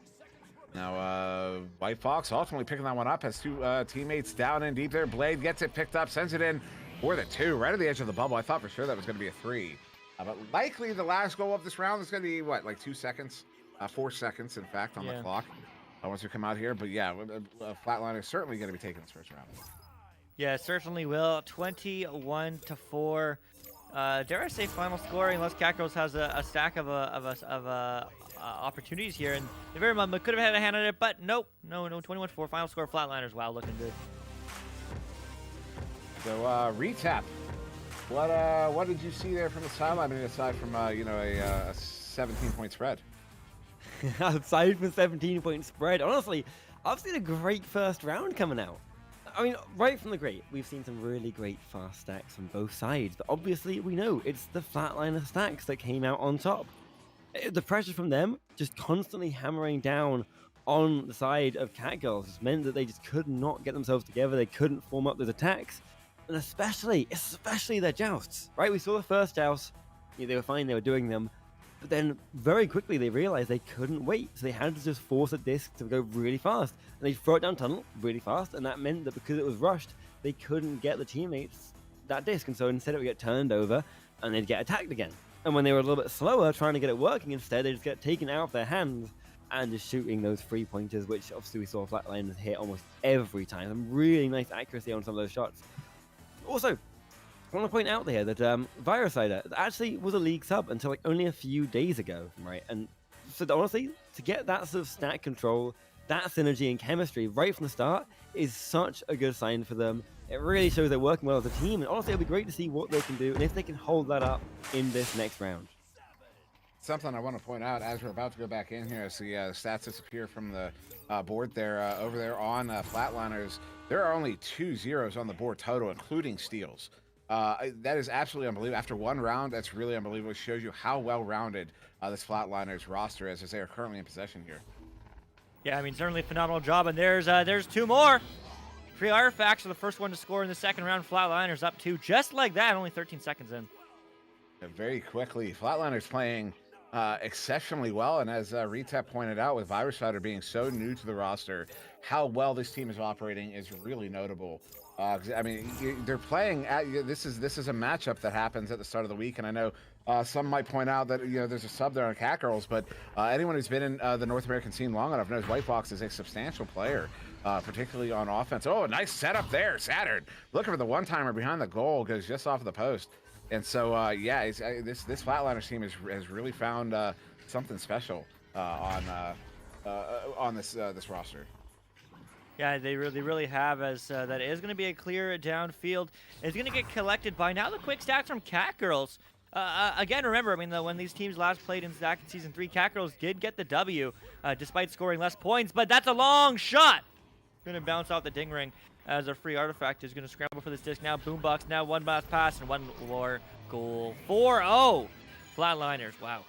Now, White Fox ultimately picking that one up, has 2 teammates down in deep there. Blade gets it picked up, sends it in for the 2, right at the edge of the bubble. I thought for sure that was going to be a 3. But likely the last goal of this round is going to be, what, like 2 seconds? 4 seconds, in fact, on the clock. Once we come out here. But yeah, Flatliner is certainly going to be taking this first round. Yeah, certainly will. 21-4. Dare I say final score, unless Cat Girls has a stack of opportunities here. And the very moment could have had a hand on it, but nope. No, 21-4. Final score, Flatliners. Wow, looking good. So, recap. What did you see there from the sideline, aside from a 17-point spread? Aside from 17-point spread, honestly, I've seen a great first round coming out. I mean, right from the gate, we've seen some really great fast stacks on both sides, but obviously we know it's the Flatliner stacks that came out on top. The pressure from them just constantly hammering down on the side of Catgirls. It meant that they just could not get themselves together. They couldn't form up those attacks, and especially their jousts, right? We saw the first joust, they were fine, they were doing them, but then very quickly they realized they couldn't wait, so they had to just force a disc to go really fast, and they throw it down tunnel really fast, and that meant that because it was rushed, they couldn't get the teammates that disc, and so instead it would get turned over, and they'd get attacked again. And when they were a little bit slower trying to get it working, instead they just get taken out of their hands and just shooting those 3-pointers, which obviously we saw Flatliners hit almost every time. Some really nice accuracy on some of those shots. Also, I want to point out here that Virosider actually was a league sub until like only a few days ago, right? And so honestly, to get that sort of stat control, that synergy and chemistry right from the start is such a good sign for them. It really shows they're working well as a team, and honestly, it'll be great to see what they can do and if they can hold that up in this next round. Something I want to point out as we're about to go back in here, as the stats disappear from the board there, over there on Flatliners, there are only 2 zeros on the board total, including steals. That is absolutely unbelievable. After one round, that's really unbelievable. It shows you how well-rounded this Flatliners roster is, as they are currently in possession here. Yeah, I mean, certainly a phenomenal job, and there's 2 more. Free artifacts are the first one to score in the second round. Flatliners up 2, just like that, only 13 seconds in. Very quickly, Flatliners playing exceptionally well, and as Retep pointed out, with Virosider being so new to the roster, how well this team is operating is really notable. I mean, they're playing at, this is a matchup that happens at the start of the week, and I know some might point out that there's a sub there on Catgirls, but anyone who's been in the North American scene long enough knows White Fox is a substantial player, particularly on offense. Oh, nice setup there, Saturn looking for the one-timer behind the goal, goes just off of the post. And so, yeah, this Flatliners team has really found something special on this roster. Yeah, they really have, as that is going to be a clear downfield. It's going to get collected by now the quick stacks from Catgirls. Again, remember, I mean, when these teams last played in Season 3, Catgirls did get the W, despite scoring less points, but that's a long shot. Going to bounce off the ding ring as a free artifact is going to scramble for this disc. Now Boombox, now one last pass and one more goal. 4-0. Flatliners, wow.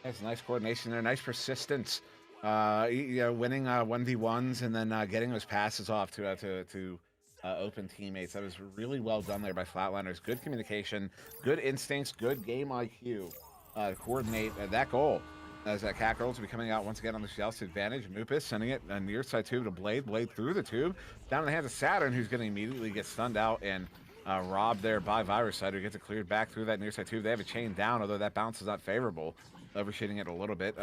That's nice coordination there, nice persistence. Winning 1v1s and then getting those passes off to open teammates. That was really well done there by Flatliners. Good communication, good instincts, good game IQ. Coordinate that goal. As Catgirls will be coming out once again on the Joust advantage. Mupus sending it near side tube to Blade. Blade through the tube. Down in the hands of Saturn, who's going to immediately get stunned out and robbed there by Virosider, who gets it cleared back through that near side tube. They have a chain down, although that bounce is not favorable. Overshooting it a little bit.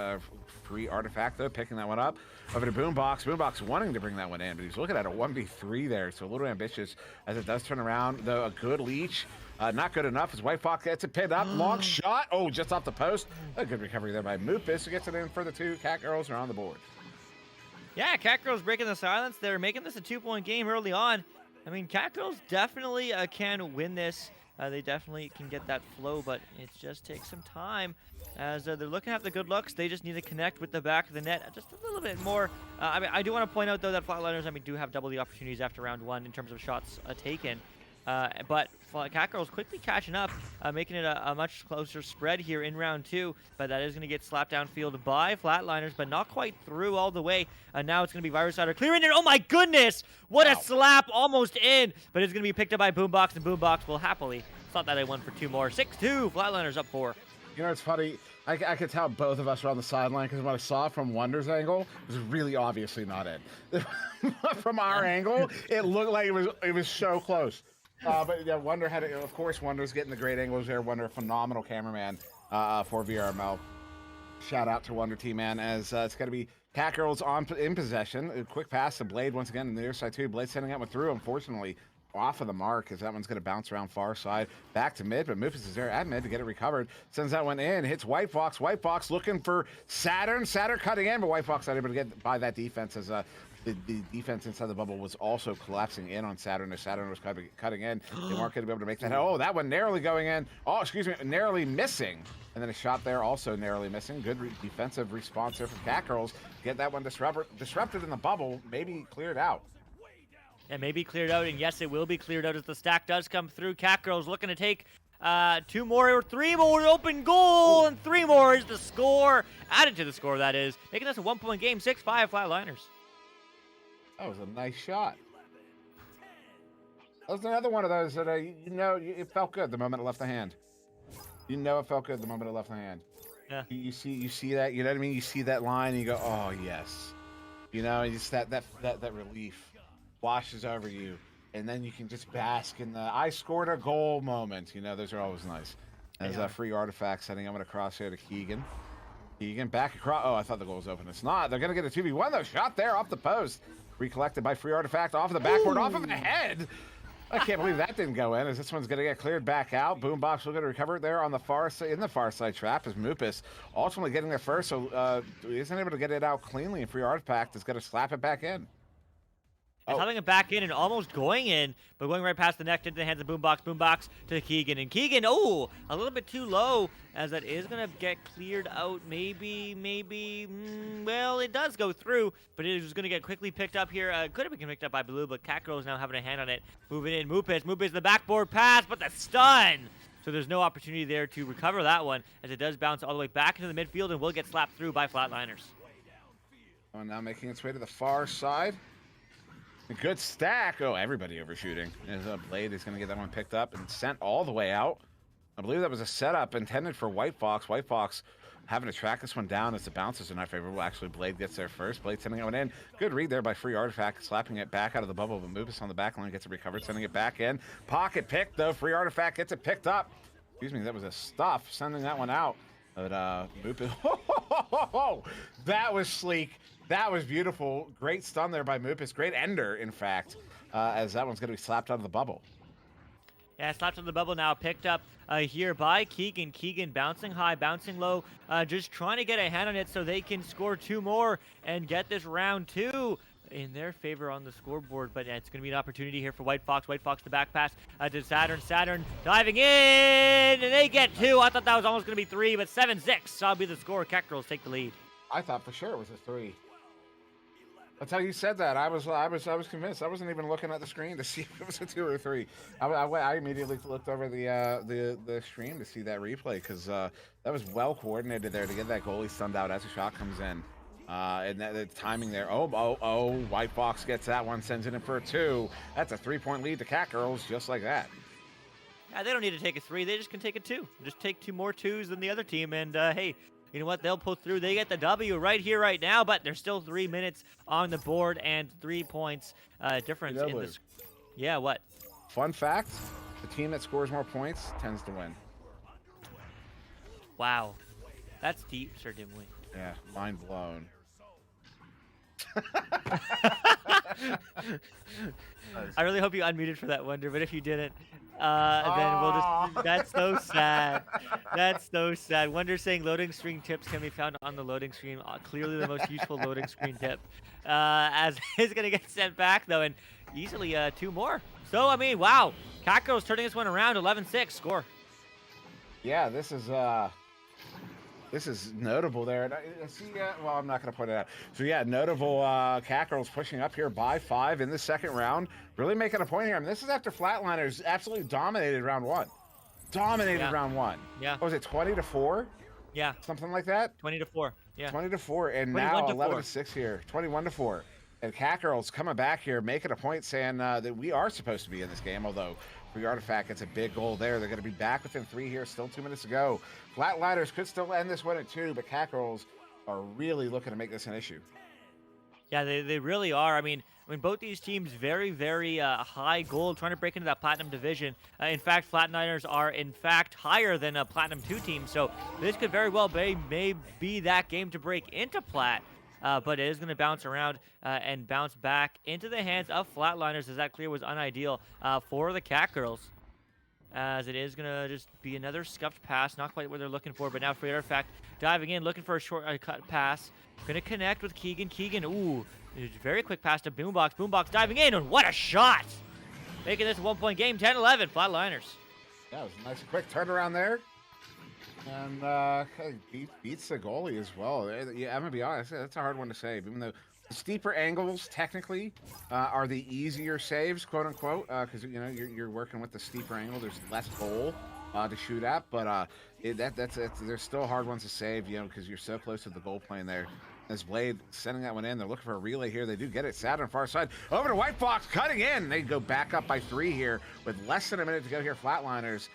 Free artifact, though, picking that one up. Over to Boombox. Boombox wanting to bring that one in, but he's looking at a 1v3 there, so a little ambitious as it does turn around. Though a good leech. Not good enough as White Fox gets it pinned up. Long shot. Oh, just off the post. A good recovery there by Mupus, who gets it in for the 2. Catgirls are on the board. Yeah, Catgirls breaking the silence. They're making this a 2-point game early on. I mean, Catgirls definitely can win this. They definitely can get that flow, but it just takes some time. As they're looking at the good looks, they just need to connect with the back of the net just a little bit more. I mean, I do want to point out, though, that Flatliners, do have double the opportunities after round 1 in terms of shots taken. But Catgirls quickly catching up, making it a much closer spread here in round 2. But that is going to get slapped downfield by Flatliners, but not quite through all the way. Now it's going to be Virosider clearing it. Oh my goodness! What a slap, almost in! But it's going to be picked up by Boombox, and Boombox will happily slot that in one for 2 more. 6-2, Flatliners up 4. You know, it's funny. I could tell both of us were on the sideline because what I saw from Wonder's angle was really obviously not in. From our angle, it looked like it was so close. But yeah, Wonder had it. Of course, Wonder's getting the great angles there. Wonder, a phenomenal cameraman for VRML. Shout out to Wonder Team, man, as it's going to be Catgirls in possession. A quick pass to Blade once again in the near side too. Blade sending that one through, unfortunately, off of the mark, as that one's going to bounce around far side back to mid, but Mufus is there at mid to get it recovered. Sends that one in, hits White Fox. White Fox looking for Saturn. Saturn cutting in, but White Fox not able to get by that defense as the defense inside the bubble was also collapsing in on Saturn as Saturn was cutting in. They weren't going to be able to make that. Oh, that one narrowly going in. Oh, excuse me, narrowly missing. And then a shot there also narrowly missing. Good defensive response there from Catgirls. Get that one disrupted in the bubble, maybe cleared out. It may be cleared out, and yes, it will be cleared out as the stack does come through. Catgirls looking to take 2 more or 3 more, open goal, and 3 more is the score. Added to the score, that is. Making this a 1-point game, 6-5 Flatliners. That was a nice shot. That was another one of those that, it felt good the moment it left the hand. You know it felt good the moment it left the hand. Yeah. You see that, you know what I mean? You see that line and you go, oh, yes. You know, and just that relief washes over you. And then you can just bask in the I scored a goal moment. You know, those are always nice. There's a free artifact setting. I'm going to cross here to Keegan. Keegan back across. Oh, I thought the goal was open. It's not. They're going to get a 2v1 though. Shot there off the post. Recollected by free artifact off of the backboard, off of the head. I can't believe that didn't go in, as this one's going to get cleared back out. Boombox will get to recover it there on the far side, in the far side trap, as Mupus ultimately getting there first, so he isn't able to get it out cleanly, and free artifact is going to slap it back in. It's having it back in and almost going in, but going right past the neck into the hands of Boombox. Boombox to Keegan. And Keegan, a little bit too low, as that is going to get cleared out. Well, it does go through, but it is going to get quickly picked up here. Could have been picked up by Blue, but Kangaroos now having a hand on it. Moving in, Mupus, the backboard pass, but the stun! So there's no opportunity there to recover that one, as it does bounce all the way back into the midfield and will get slapped through by Flatliners. Oh, now making its way to the far side. A good stack. Oh, everybody overshooting. As Blade is going to get that one picked up and sent all the way out. I believe that was a setup intended for White Fox. White Fox having to track this one down as the bounces are not favorable. Actually, Blade gets there first. Blade sending it one in. Good read there by Free Artifact, slapping it back out of the bubble. But Mupus on the back line gets it recovered, sending it back in. Pocket pick, though. Free Artifact gets it picked up. Excuse me, that was a stuff, sending that one out. But Mupus, that was sleek. That was beautiful. Great stun there by Mupus. Great ender, in fact, as that one's going to be slapped out of the bubble. Yeah, slapped out of the bubble now. Picked up here by Keegan. Keegan bouncing high, bouncing low. Just trying to get a hand on it so they can score 2 more and get this round 2 in their favor on the scoreboard. But it's going to be an opportunity here for White Fox. White Fox, the back pass to Saturn. Saturn diving in, and they get 2. I thought that was almost going to be 3, but 7-6. That'll be the score. Kangaroos take the lead. I thought for sure it was a 3. That's how you said that. I was convinced. I wasn't even looking at the screen to see if it was a 2 or a 3. I immediately looked over the stream to see that replay, because that was well coordinated there to get that goalie stunned out as the shot comes in. And the timing there. Oh! White Fox gets that one, sends it in for a 2. That's a 3-point lead to Kangaroos, just like that. Yeah, they don't need to take a 3. They just can take a 2. Just take 2 more 2s than the other team, and hey. You know what? They'll pull through. They get the W right here, right now, but there's still 3 minutes on the board and 3 points difference in this. Yeah, what? Fun fact, the team that scores more points tends to win. Wow. That's deep, Sir Dimwit. Yeah, mind blown. I really hope you unmuted for that, Wonder, but if you didn't, then we'll just... That's so sad. That's so sad. Wonder saying loading screen tips can be found on the loading screen. Clearly the most useful loading screen tip. As is going to get sent back, though, and easily 2 more. So, I mean, wow. Kangaroos turning this one around, 11-6 score. Yeah, this is notable there. And well, I'm not going to point it out. So, yeah, notable Kangaroos pushing up here by 5 in the second round. Really making a point here. I mean, this is after Flatliners absolutely dominated round 1. Round 1. Yeah. What was it, 20-4? Yeah. Something like that? 20-4. Yeah. 20-4. And now 11-6 here. 21-4. And Kangaroos coming back here, making a point, saying that we are supposed to be in this game, although Free Artifact gets a big goal there. They're going to be back within 3 here. Still 2 minutes to go. Flatliners could still end this one at 2, but Kangaroos are really looking to make this an issue. Yeah, they really are. I mean, both these teams very, very high goal, trying to break into that Platinum division. In fact, Flatliners are, in fact, higher than a Platinum 2 team. So this could very well be that game to break into Plat. But it is going to bounce around and bounce back into the hands of Flatliners, as that clear was unideal for the Kangaroos. As it is going to just be another scuffed pass, not quite what they're looking for, but now Free Artifact diving in, looking for a short cut pass. Going to connect with Keegan. Keegan, very quick pass to Boombox. Boombox diving in, and what a shot! Making this a 1-point game, 10-11, Flatliners. Yeah, it was a nice quick turnaround there. And beats the goalie as well. Yeah, I'm going to be honest, that's a hard one to save. Even though the steeper angles, technically, are the easier saves, quote-unquote, because, you know, you're working with the steeper angle. There's less goal to shoot at, but there's still hard ones to save, you know, because you're so close to the goal plane there. As Blade sending that one in, they're looking for a relay here. They do get it. Sad on far side. Over to White Fox, cutting in. They go back up by 3 here with less than a minute to go here. Flatliners,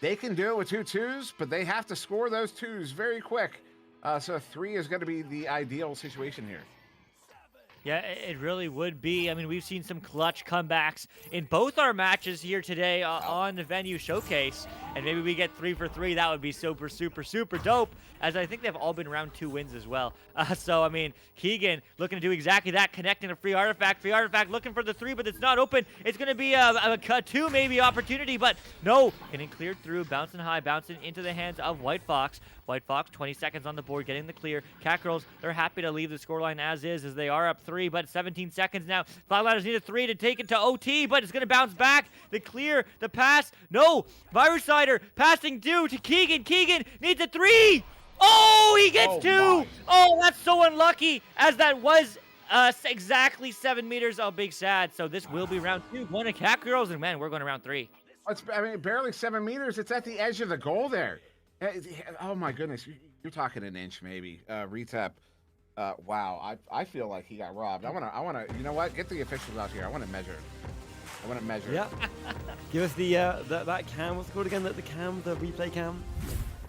they can do it with 2 twos, but they have to score those 2s very quick. So 3 is going to be the ideal situation here. Yeah, it really would be. I mean, we've seen some clutch comebacks in both our matches here today on the Venue Showcase. And maybe we get 3 for 3. That would be super, super, super dope, as I think they've all been round 2 wins as well. So, I mean, Keegan looking to do exactly that, connecting a free artifact. Free artifact looking for the 3, but it's not open. It's going to be a 2 maybe opportunity, but no. Getting cleared through, bouncing high, bouncing into the hands of White Fox. White Fox, 20 seconds on the board, getting the clear. Cat Girls, they're happy to leave the scoreline as is, as they are up 3, but 17 seconds now. Flatliners need a 3 to take it to OT, but it's going to bounce back. The clear, the pass, no. Virusider passing due to Keegan. Keegan needs a 3. Oh, he gets 2. My. Oh, that's so unlucky, as that was exactly 7 meters. Oh, big sad. So this will be round 2. One of Cat Girls, and man, we're going to round 3. I mean, barely 7 meters. It's at the edge of the goal there. Oh my goodness, you're talking an inch maybe. Retap. Wow, I feel like he got robbed. I wanna. You know what? Get the officials out here. I want to measure. Yeah. Give us the that cam. What's it called again? The cam, the replay cam.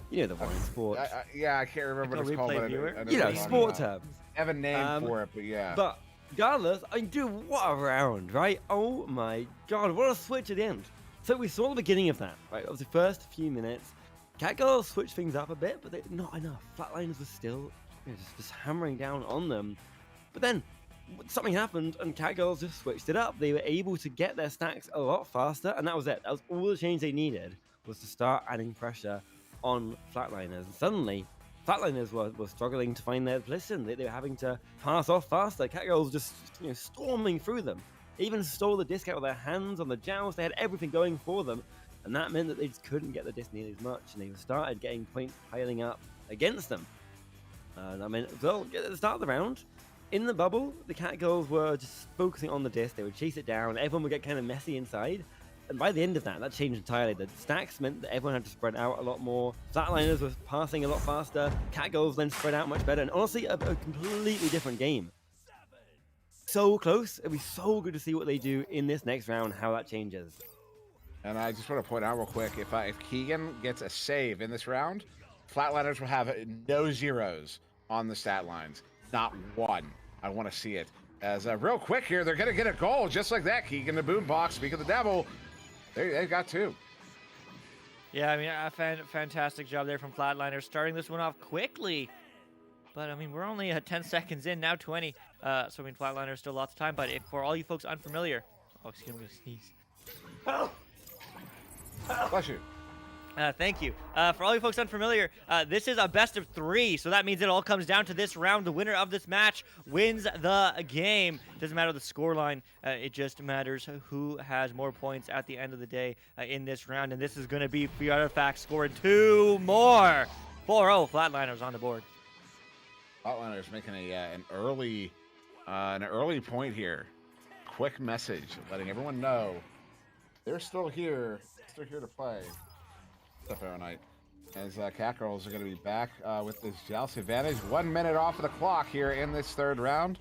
You know the one in sport. Yeah, I can't remember what it's called. But you know, sport terms. I have a name for it, but yeah. But regardless, I mean, dude, what a round, right? Oh my god, what a switch at the end. So we saw the beginning of that, right? It was the first few minutes. Cat Girls switched things up a bit, but not enough. Flatliners were still just hammering down on them. But then something happened, and Cat Girls just switched it up. They were able to get their stacks a lot faster, and that was it. That was all the change they needed, was to start adding pressure on Flatliners. And suddenly, Flatliners were struggling to find their position. They were having to pass off faster. Cat Girls just storming through them. They even stole the disc out of their hands on the joust. They had everything going for them. And that meant that they just couldn't get the disc nearly as much, and they started getting points piling up against them. And I mean, well, at the start of the round, in the bubble, the Cat Girls were just focusing on the disc. They would chase it down. Everyone would get kind of messy inside. And by the end of that changed entirely. The stacks meant that everyone had to spread out a lot more. Flatliners was passing a lot faster. Cat Girls then spread out much better. And honestly, a completely different game. So close. It'd be so good to see what they do in this next round, how that changes. And I just want to point out real quick, if Keegan gets a save in this round, Flatliners will have no zeros on the stat lines. Not one. I want to see it. As real quick here, they're going to get a goal just like that. Keegan, the boombox, speak of the devil. They got 2. Yeah, I mean, a fantastic job there from Flatliners, starting this one off quickly. But, I mean, we're only 10 seconds in, now 20. So, I mean, Flatliners still lots of time. But for all you folks unfamiliar... Oh, excuse me, I'm going to sneeze. Oh. Bless you. Thank you. For all you folks unfamiliar, this is a best of 3, so that means it all comes down to this round. The winner of this match wins the game. Doesn't matter the scoreline. It just matters who has more points at the end of the day in this round, and this is going to be Free Artifact scoring 2 more. 4-0 Flatliners on the board. Flatliners making an early point here. Quick message, letting everyone know they're still here. They're here to play. Stuff Fahrenheit. As Cat Girls are going to be back with this joust advantage. 1 minute off of the clock here in this 3rd round.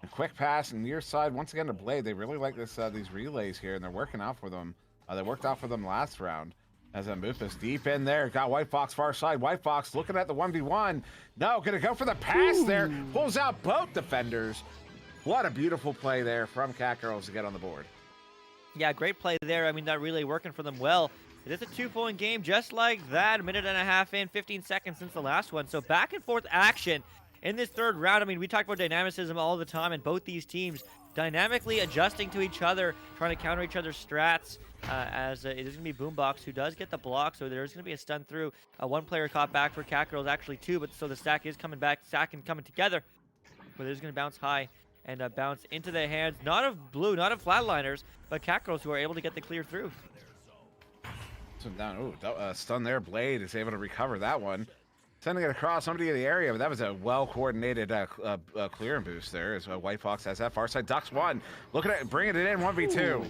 A quick pass near side once again to Blade. They really like this these relays here, and they're working out for them. They worked out for them last round. As Mufus deep in there, got White Fox far side. White Fox looking at the 1v1. No, going to go for the pass there. Pulls out both defenders. What a beautiful play there from Cat Girls to get on the board. Yeah, great play there. I mean, that really working for them well. It is a 2-point game just like that. A minute and a half in, 15 seconds since the last one. So back and forth action in this 3rd round. I mean, we talk about dynamicism all the time, and both these teams dynamically adjusting to each other, trying to counter each other's strats. As it is going to be Boombox who does get the block, so there's going to be a stun through. One player caught back for Cat Girls, actually 2, but so the stack is coming back, stack and coming together. But it's going to bounce high and bounce into the hands, not of Blue, not of Flatliners, but Cat Girls who are able to get the clear through. Down. Stun there. Blade is able to recover that one. Sending it across somebody in the area, but that was a well-coordinated clear and boost there as White Fox has that far side. Ducks 1. Looking at it, bringing it in 1v2.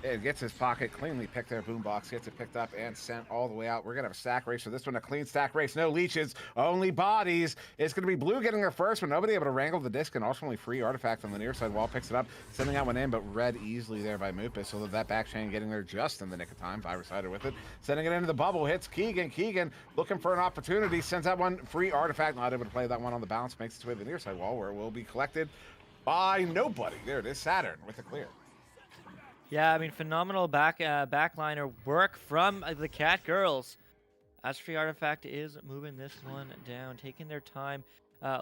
It gets his pocket cleanly picked there. Boombox gets it picked up and sent all the way out. We're going to have a stack race for this one. A clean stack race. No leeches, only bodies. It's going to be Blue getting there first, but nobody able to wrangle the disc, and ultimately free artifact on the near side wall picks it up, sending out one in, but Red easily there by Moopus, so that back chain getting there just in the nick of time. Virus-sider with it. Sending it into the bubble. Hits Keegan. Keegan looking for an opportunity. Sends out one free artifact. Not able to play that one on the bounce. Makes its way to the near side wall where it will be collected by nobody. There it is. Saturn with the clear. Yeah, I mean, phenomenal backliner work from the Cat Girls. As free artifact is moving this one down, taking their time,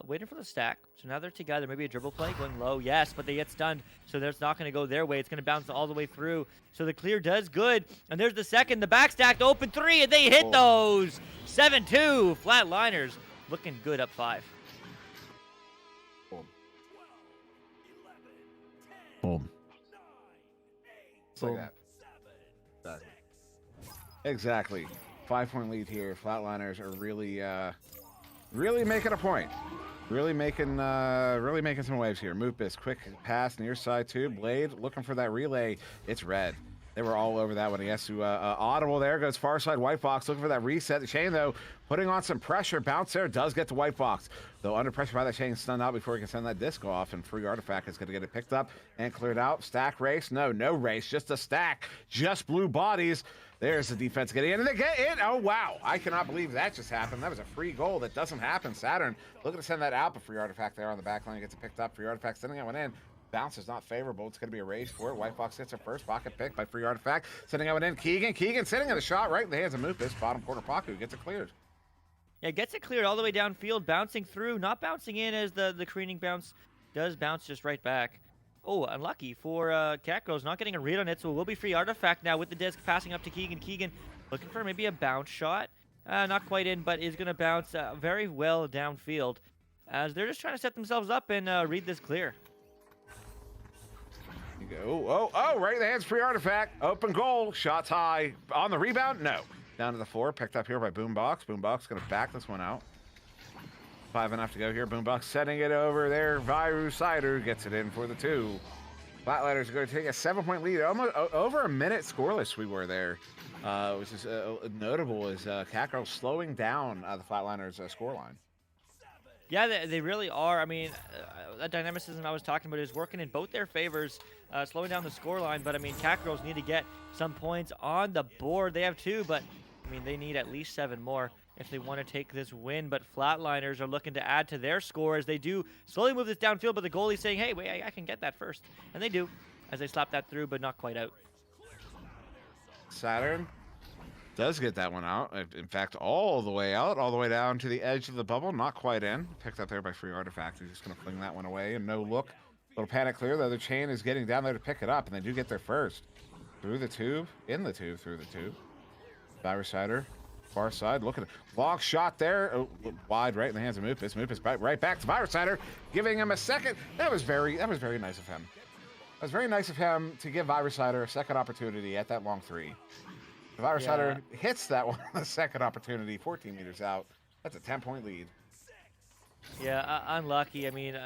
waiting for the stack. So now they're together. Maybe a dribble play going low. Yes, but they get stunned, so that's not going to go their way. It's going to bounce all the way through. So the clear does good. And there's the second. The back stack, the open three, and they hit those. 7-2. Flatliners looking good up 5. Boom. Just like that. Exactly. 5-point lead here. Flatliners are really making a point. Really making some waves here. Moopus, quick pass near side too. Blade looking for that relay. It's Red. They were all over that one. He has to audible there. Goes far side. White Fox looking for that reset. The chain though, putting on some pressure. Bounce there does get to White Fox. Though under pressure by that chain, stunned out before he can send that disc off. And free artifact is going to get it picked up and cleared out. Stack race? No race. Just a stack. Just blue bodies. There's the defense getting in, and they get in. Oh, wow. I cannot believe that just happened. That was a free goal. That doesn't happen. Saturn looking to send that out, but free artifact there on the back line gets it picked up. Free artifact sending that one in. Bounce is not favorable. It's going to be a race for it. White Fox gets her first pocket pick by free artifact. Sending that one in. Keegan sitting in the shot right in the hands of Moopus. Bottom corner Paku gets it cleared. Yeah, gets it cleared all the way downfield, bouncing through, not bouncing in as the careening bounce does bounce just right back. Oh, unlucky for Cat Girls, not getting a read on it, so it will be free artifact now with the disc passing up to Keegan. Keegan looking for maybe a bounce shot. Not quite in, but is going to bounce very well downfield as they're just trying to set themselves up and read this clear. You go, right in the hands, free artifact. Open goal, shots high. On the rebound, no. Down to the floor, picked up here by Boombox. Boombox going to back this one out. 5.5 to go here. Boombox setting it over there. Virus-sider gets it in for the 2. Flatliners are going to take a 7-point lead. Almost over a minute scoreless we were there, which is notable as Cat Girls slowing down the Flatliners scoreline. Yeah, they really are. I mean, that dynamicism I was talking about is working in both their favors, slowing down the scoreline. But, I mean, Cat Girls need to get some points on the board. They have 2, but, I mean, they need at least 7 more if they want to take this win. But Flatliners are looking to add to their score as they do slowly move this downfield. But the goalie's saying, hey, wait, I can get that first. And they do as they slap that through, but not quite out. Saturn does get that one out. In fact, all the way out, all the way down to the edge of the bubble. Not quite in. Picked up there by free artifact. They're just going to fling that one away and no look. Little panic clear. The other chain is getting down there to pick it up, and they do get there first. Through the tube, in the tube, through the tube. Virus-sider, far side, look at it. Long shot there, wide right in the hands of Moopus. Moopus right back to Virus-sider, giving him a second. That was very nice of him. That was very nice of him to give Virus-sider a second opportunity at that long 3. Virus-sider hits that one on the second opportunity, 14 meters out. That's a 10-point lead. Yeah, unlucky. I mean,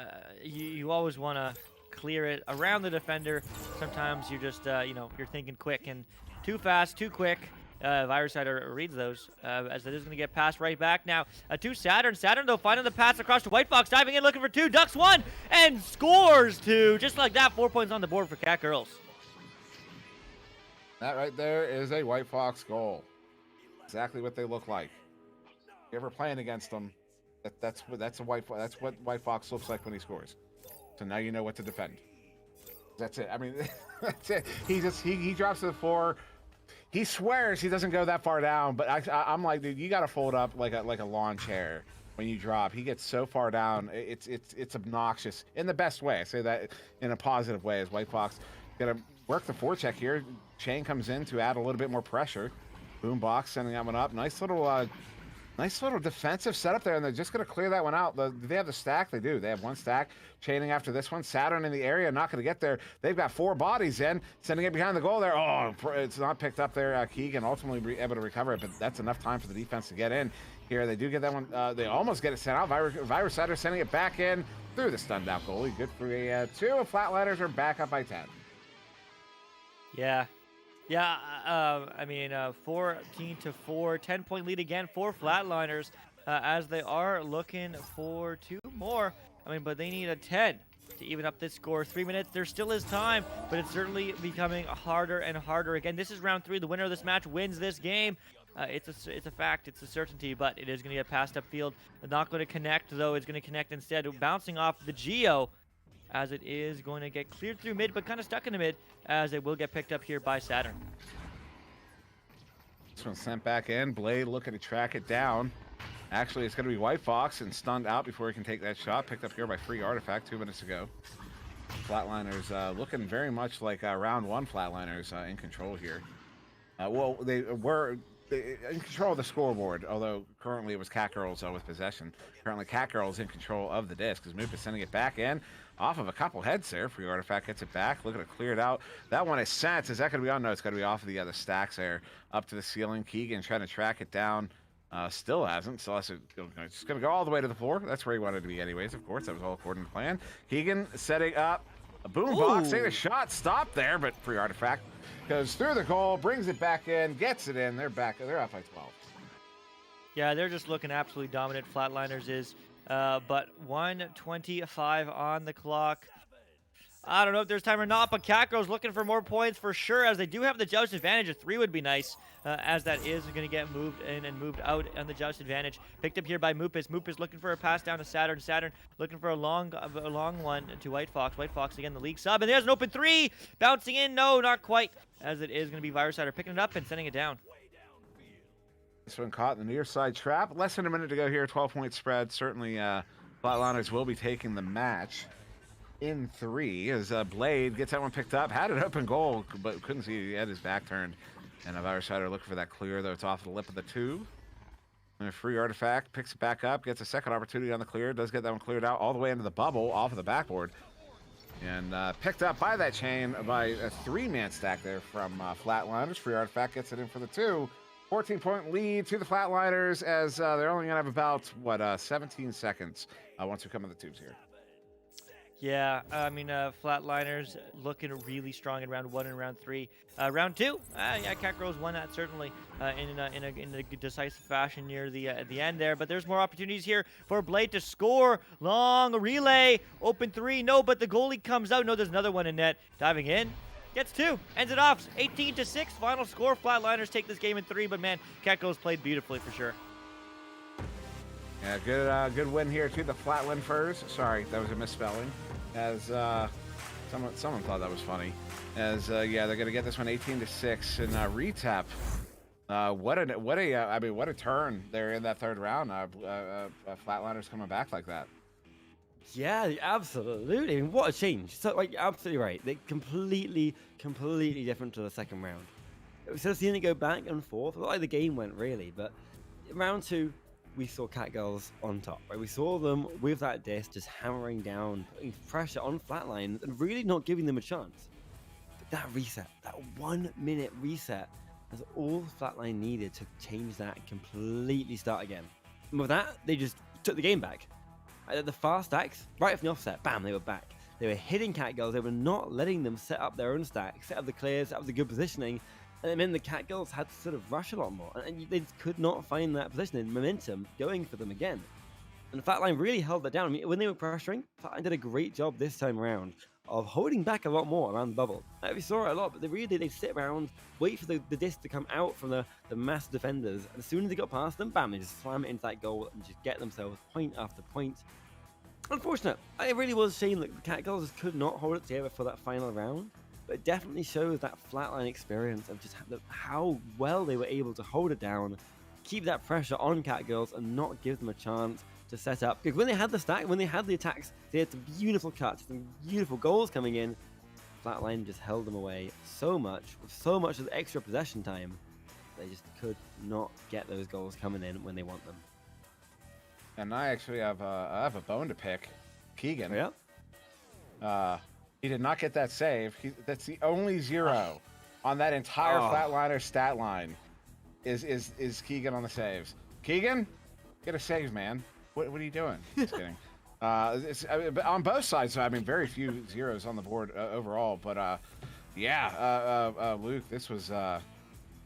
you always want to clear it around the defender. Sometimes you're just, you're thinking quick and too fast, too quick. Virus-sider reads those as it is going to get passed right back now to Saturn. Saturn, though, finding the pass across to White Fox, diving in, looking for 2, ducks 1, and scores 2. Just like that, 4 points on the board for Cat Girls. That right there is a White Fox goal. Exactly what they look like. If you're ever playing against them, that's what White Fox looks like when he scores. So now you know what to defend. That's it. I mean, that's it. He drops to the floor. He swears he doesn't go that far down, but I'm like, dude, you got to fold up like a lawn chair when you drop. He gets so far down, it's obnoxious in the best way. I say that in a positive way. As White Fox gonna work the forecheck here. Chain comes in to add a little bit more pressure. Boombox sending that one up. Nice little defensive setup there, and they're just going to clear that one out. Do they have the stack? They do. They have 1 stack. Chaining after this one. Saturn in the area, not going to get there. They've got 4 bodies in, sending it behind the goal there. Oh, it's not picked up there. Keegan ultimately able to recover it, but that's enough time for the defense to get in here. They do get that one. They almost get it sent out. Virus-sider sending it back in through the stunned out goalie. Good for a 2. Flatliners are back up by 10. Yeah, Yeah, I mean, 14 to 4, 10-point lead again for Flatliners, as they are looking for 2 more. I mean, but they need a 10 to even up this score. 3 minutes, there still is time, but it's certainly becoming harder and harder. Again, this is round 3. The winner of this match wins this game. It's a fact, it's a certainty, but it is going to get passed upfield. Not going to connect, though. It's going to connect instead, bouncing off the Geo, as it is going to get cleared through mid, but kind of stuck in the mid, as it will get picked up here by Saturn. This one sent back in. Blade looking to track it down. Actually, it's going to be White Fox and stunned out before he can take that shot. Picked up here by Free Artifact 2 minutes ago. Flatliners looking very much like round 1 Flatliners in control here. Well, they were in control of the scoreboard, although currently it was Cat Girls with possession. Currently, Cat Girls in control of the disc as Moop is sending it back in. Off of a couple heads there. Free Artifact gets it back. Looking to clear it out. That one is sent. Is that going to be on? No, it's going to be off of the other stacks there. Up to the ceiling. Keegan trying to track it down. Still hasn't. Still has to, it's going to go all the way to the floor. That's where he wanted to be anyways, of course. That was all according to plan. Keegan setting up a boombox. Taking a shot. Stop there, but Free Artifact goes through the goal. Brings it back in. Gets it in. They're back. They're up by 12. Yeah, they're just looking absolutely dominant. Flatliners is, but 1:25 on the clock. I don't know if there's time or not, but Catgirl's looking for more points for sure, as they do have the judge advantage. A 3 would be nice, as that is going to get moved in and moved out on the judge advantage. Picked up here by Moopus. Moopus looking for a pass down to Saturn. Saturn looking for a long one to White Fox. White Fox again, the league sub, and there's an open 3! Bouncing in, no, not quite, as it is going to be Virusider picking it up and sending it down. This one caught in the near side trap. Less than a minute to go here. 12-point spread. Certainly, Flatliners will be taking the match in 3 as Blade gets that one picked up. Had an open goal, but couldn't see. He had his back turned. And a Virusider looking for that clear, though it's off the lip of the tube. And a Free Artifact picks it back up, gets a second opportunity on the clear. Does get that one cleared out all the way into the bubble off of the backboard. And picked up by that chain by a 3-man stack there from Flatliners. Free Artifact gets it in for the 2. 14-point lead to the Flatliners, as they're only going to have about, 17 seconds once we come in the tubes here. Yeah, I mean, Flatliners looking really strong in round 1 and round 3. Round 2, yeah, Catgirls won that certainly in a decisive fashion near the at the end there. But there's more opportunities here for Blade to score. Long relay, open 3, no, but the goalie comes out. No, there's another one in net. Diving in, gets 2, ends it off. 18-6, final score. Flatliners take this game in 3, but man, Catgirls played beautifully for sure. Yeah, good win here to the Flatliners. Sorry, that was a misspelling. As someone thought that was funny. As yeah, they're gonna get this one 18-6 and retap. What a turn there in that 3rd round. Flatliners coming back like that. Yeah, absolutely. I mean, what a change. So, like, absolutely right. They're completely different to the 2nd round. Instead of seeing it go back and forth, not like the game went really, but round 2, we saw Catgirls on top, right? We saw them with that disc just hammering down, putting pressure on Flatline and really not giving them a chance. But that reset, that 1-minute reset, was all Flatline needed to change that and completely start again. And with that, they just took the game back. At the fast stacks, right from the offset, bam, they were back. They were hitting Catgirls, they were not letting them set up their own stack, set up the clears, set up the good positioning, and it meant the Catgirls had to sort of rush a lot more, and they could not find that positioning momentum going for them again. And Flatline really held that down. I mean, when they were pressuring, Flatline did a great job this time around of holding back a lot more around the bubble. We saw it a lot, but they sit around, wait for the disc to come out from the mass defenders, and as soon as they got past them, bam, they just slam it into that goal and just get themselves point after point. Unfortunate. It really was a shame that the Catgirls just could not hold it together for that final round. But it definitely shows that Flatline experience of just how well they were able to hold it down, keep that pressure on Catgirls, and not give them a chance to set up. Because when they had the stack, when they had the attacks, they had some beautiful cuts, some beautiful goals coming in. Flatline just held them away so much, with so much of the extra possession time, they just could not get those goals coming in when they want them. And I actually have a bone to pick. Keegan. Yeah. He did not get that save. That's the only 0 on that entire Flatliner stat line. Is Keegan on the saves? Keegan, get a save, man. What are you doing? Just kidding. On both sides, I mean, very few zeros on the board overall. But Yeah, Luke, this was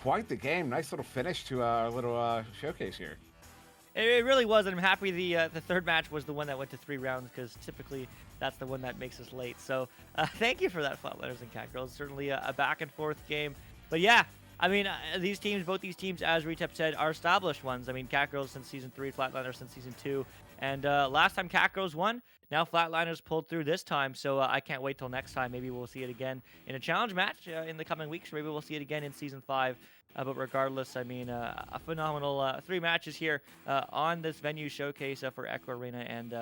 quite the game. Nice little finish to our little showcase here. It really was, and I'm happy the third match was the one that went to 3 rounds, because typically that's the one that makes us late. So thank you for that, Flatliners and Kangaroos. Certainly a back and forth game. But yeah, I mean, both these teams, as Retep said, are established ones. I mean, Kangaroos since Season 3, Flatliners since Season 2. And last time Kangaroos won, now Flatliners pulled through this time. So I can't wait till next time. Maybe we'll see it again in a challenge match in the coming weeks. Maybe we'll see it again in Season 5. But regardless, I mean, a phenomenal 3 matches here on this venue showcase for Echo Arena. And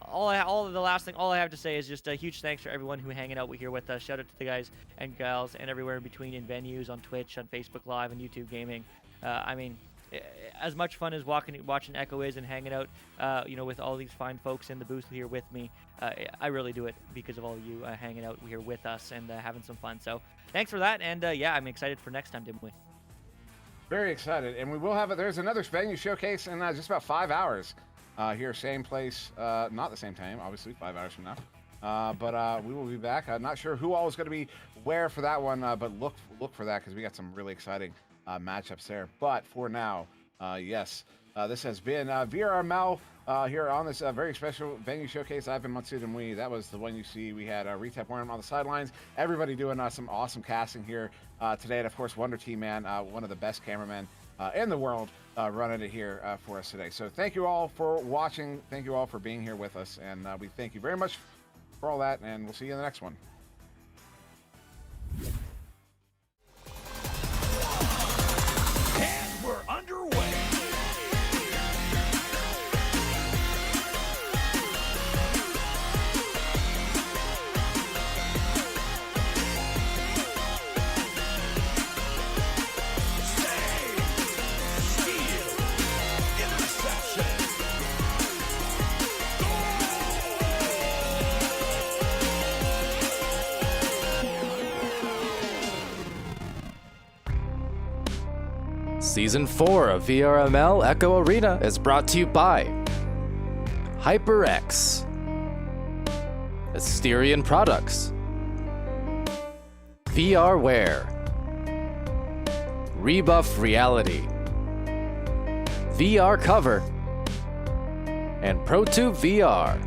all I have to say is just a huge thanks for everyone who hanging out here with us. Shout out to the guys and gals and everywhere in between in venues, on Twitch, on Facebook Live, and YouTube Gaming. I mean, as much fun as watching Echo is and hanging out, with all these fine folks in the booth here with me, I really do it because of all of you hanging out here with us and having some fun. So thanks for that. And yeah, I'm excited for next time, didn't we? Very excited, and we will have it. There's another venue showcase in just about 5 hours. Here, same place, not the same time, obviously, 5 hours from now. But we will be back. I'm not sure who all is going to be where for that one, but look for that, because we got some really exciting matchups there. But for now, yes, this has been VRML here on this very special venue showcase. I've been Matsud and we. That was the one you see. We had Retep Worm on the sidelines. Everybody doing some awesome casting here today. And of course, Wonder Team Man, one of the best cameramen in the world, running it here for us today. So thank you all for watching. Thank you all for being here with us. And we thank you very much for all that. And we'll see you in the next one. And we're underway. Season 4 of VRML Echo Arena is brought to you by HyperX, Asterion Products, VRware, Rebuff Reality, VR Cover, and ProTube VR.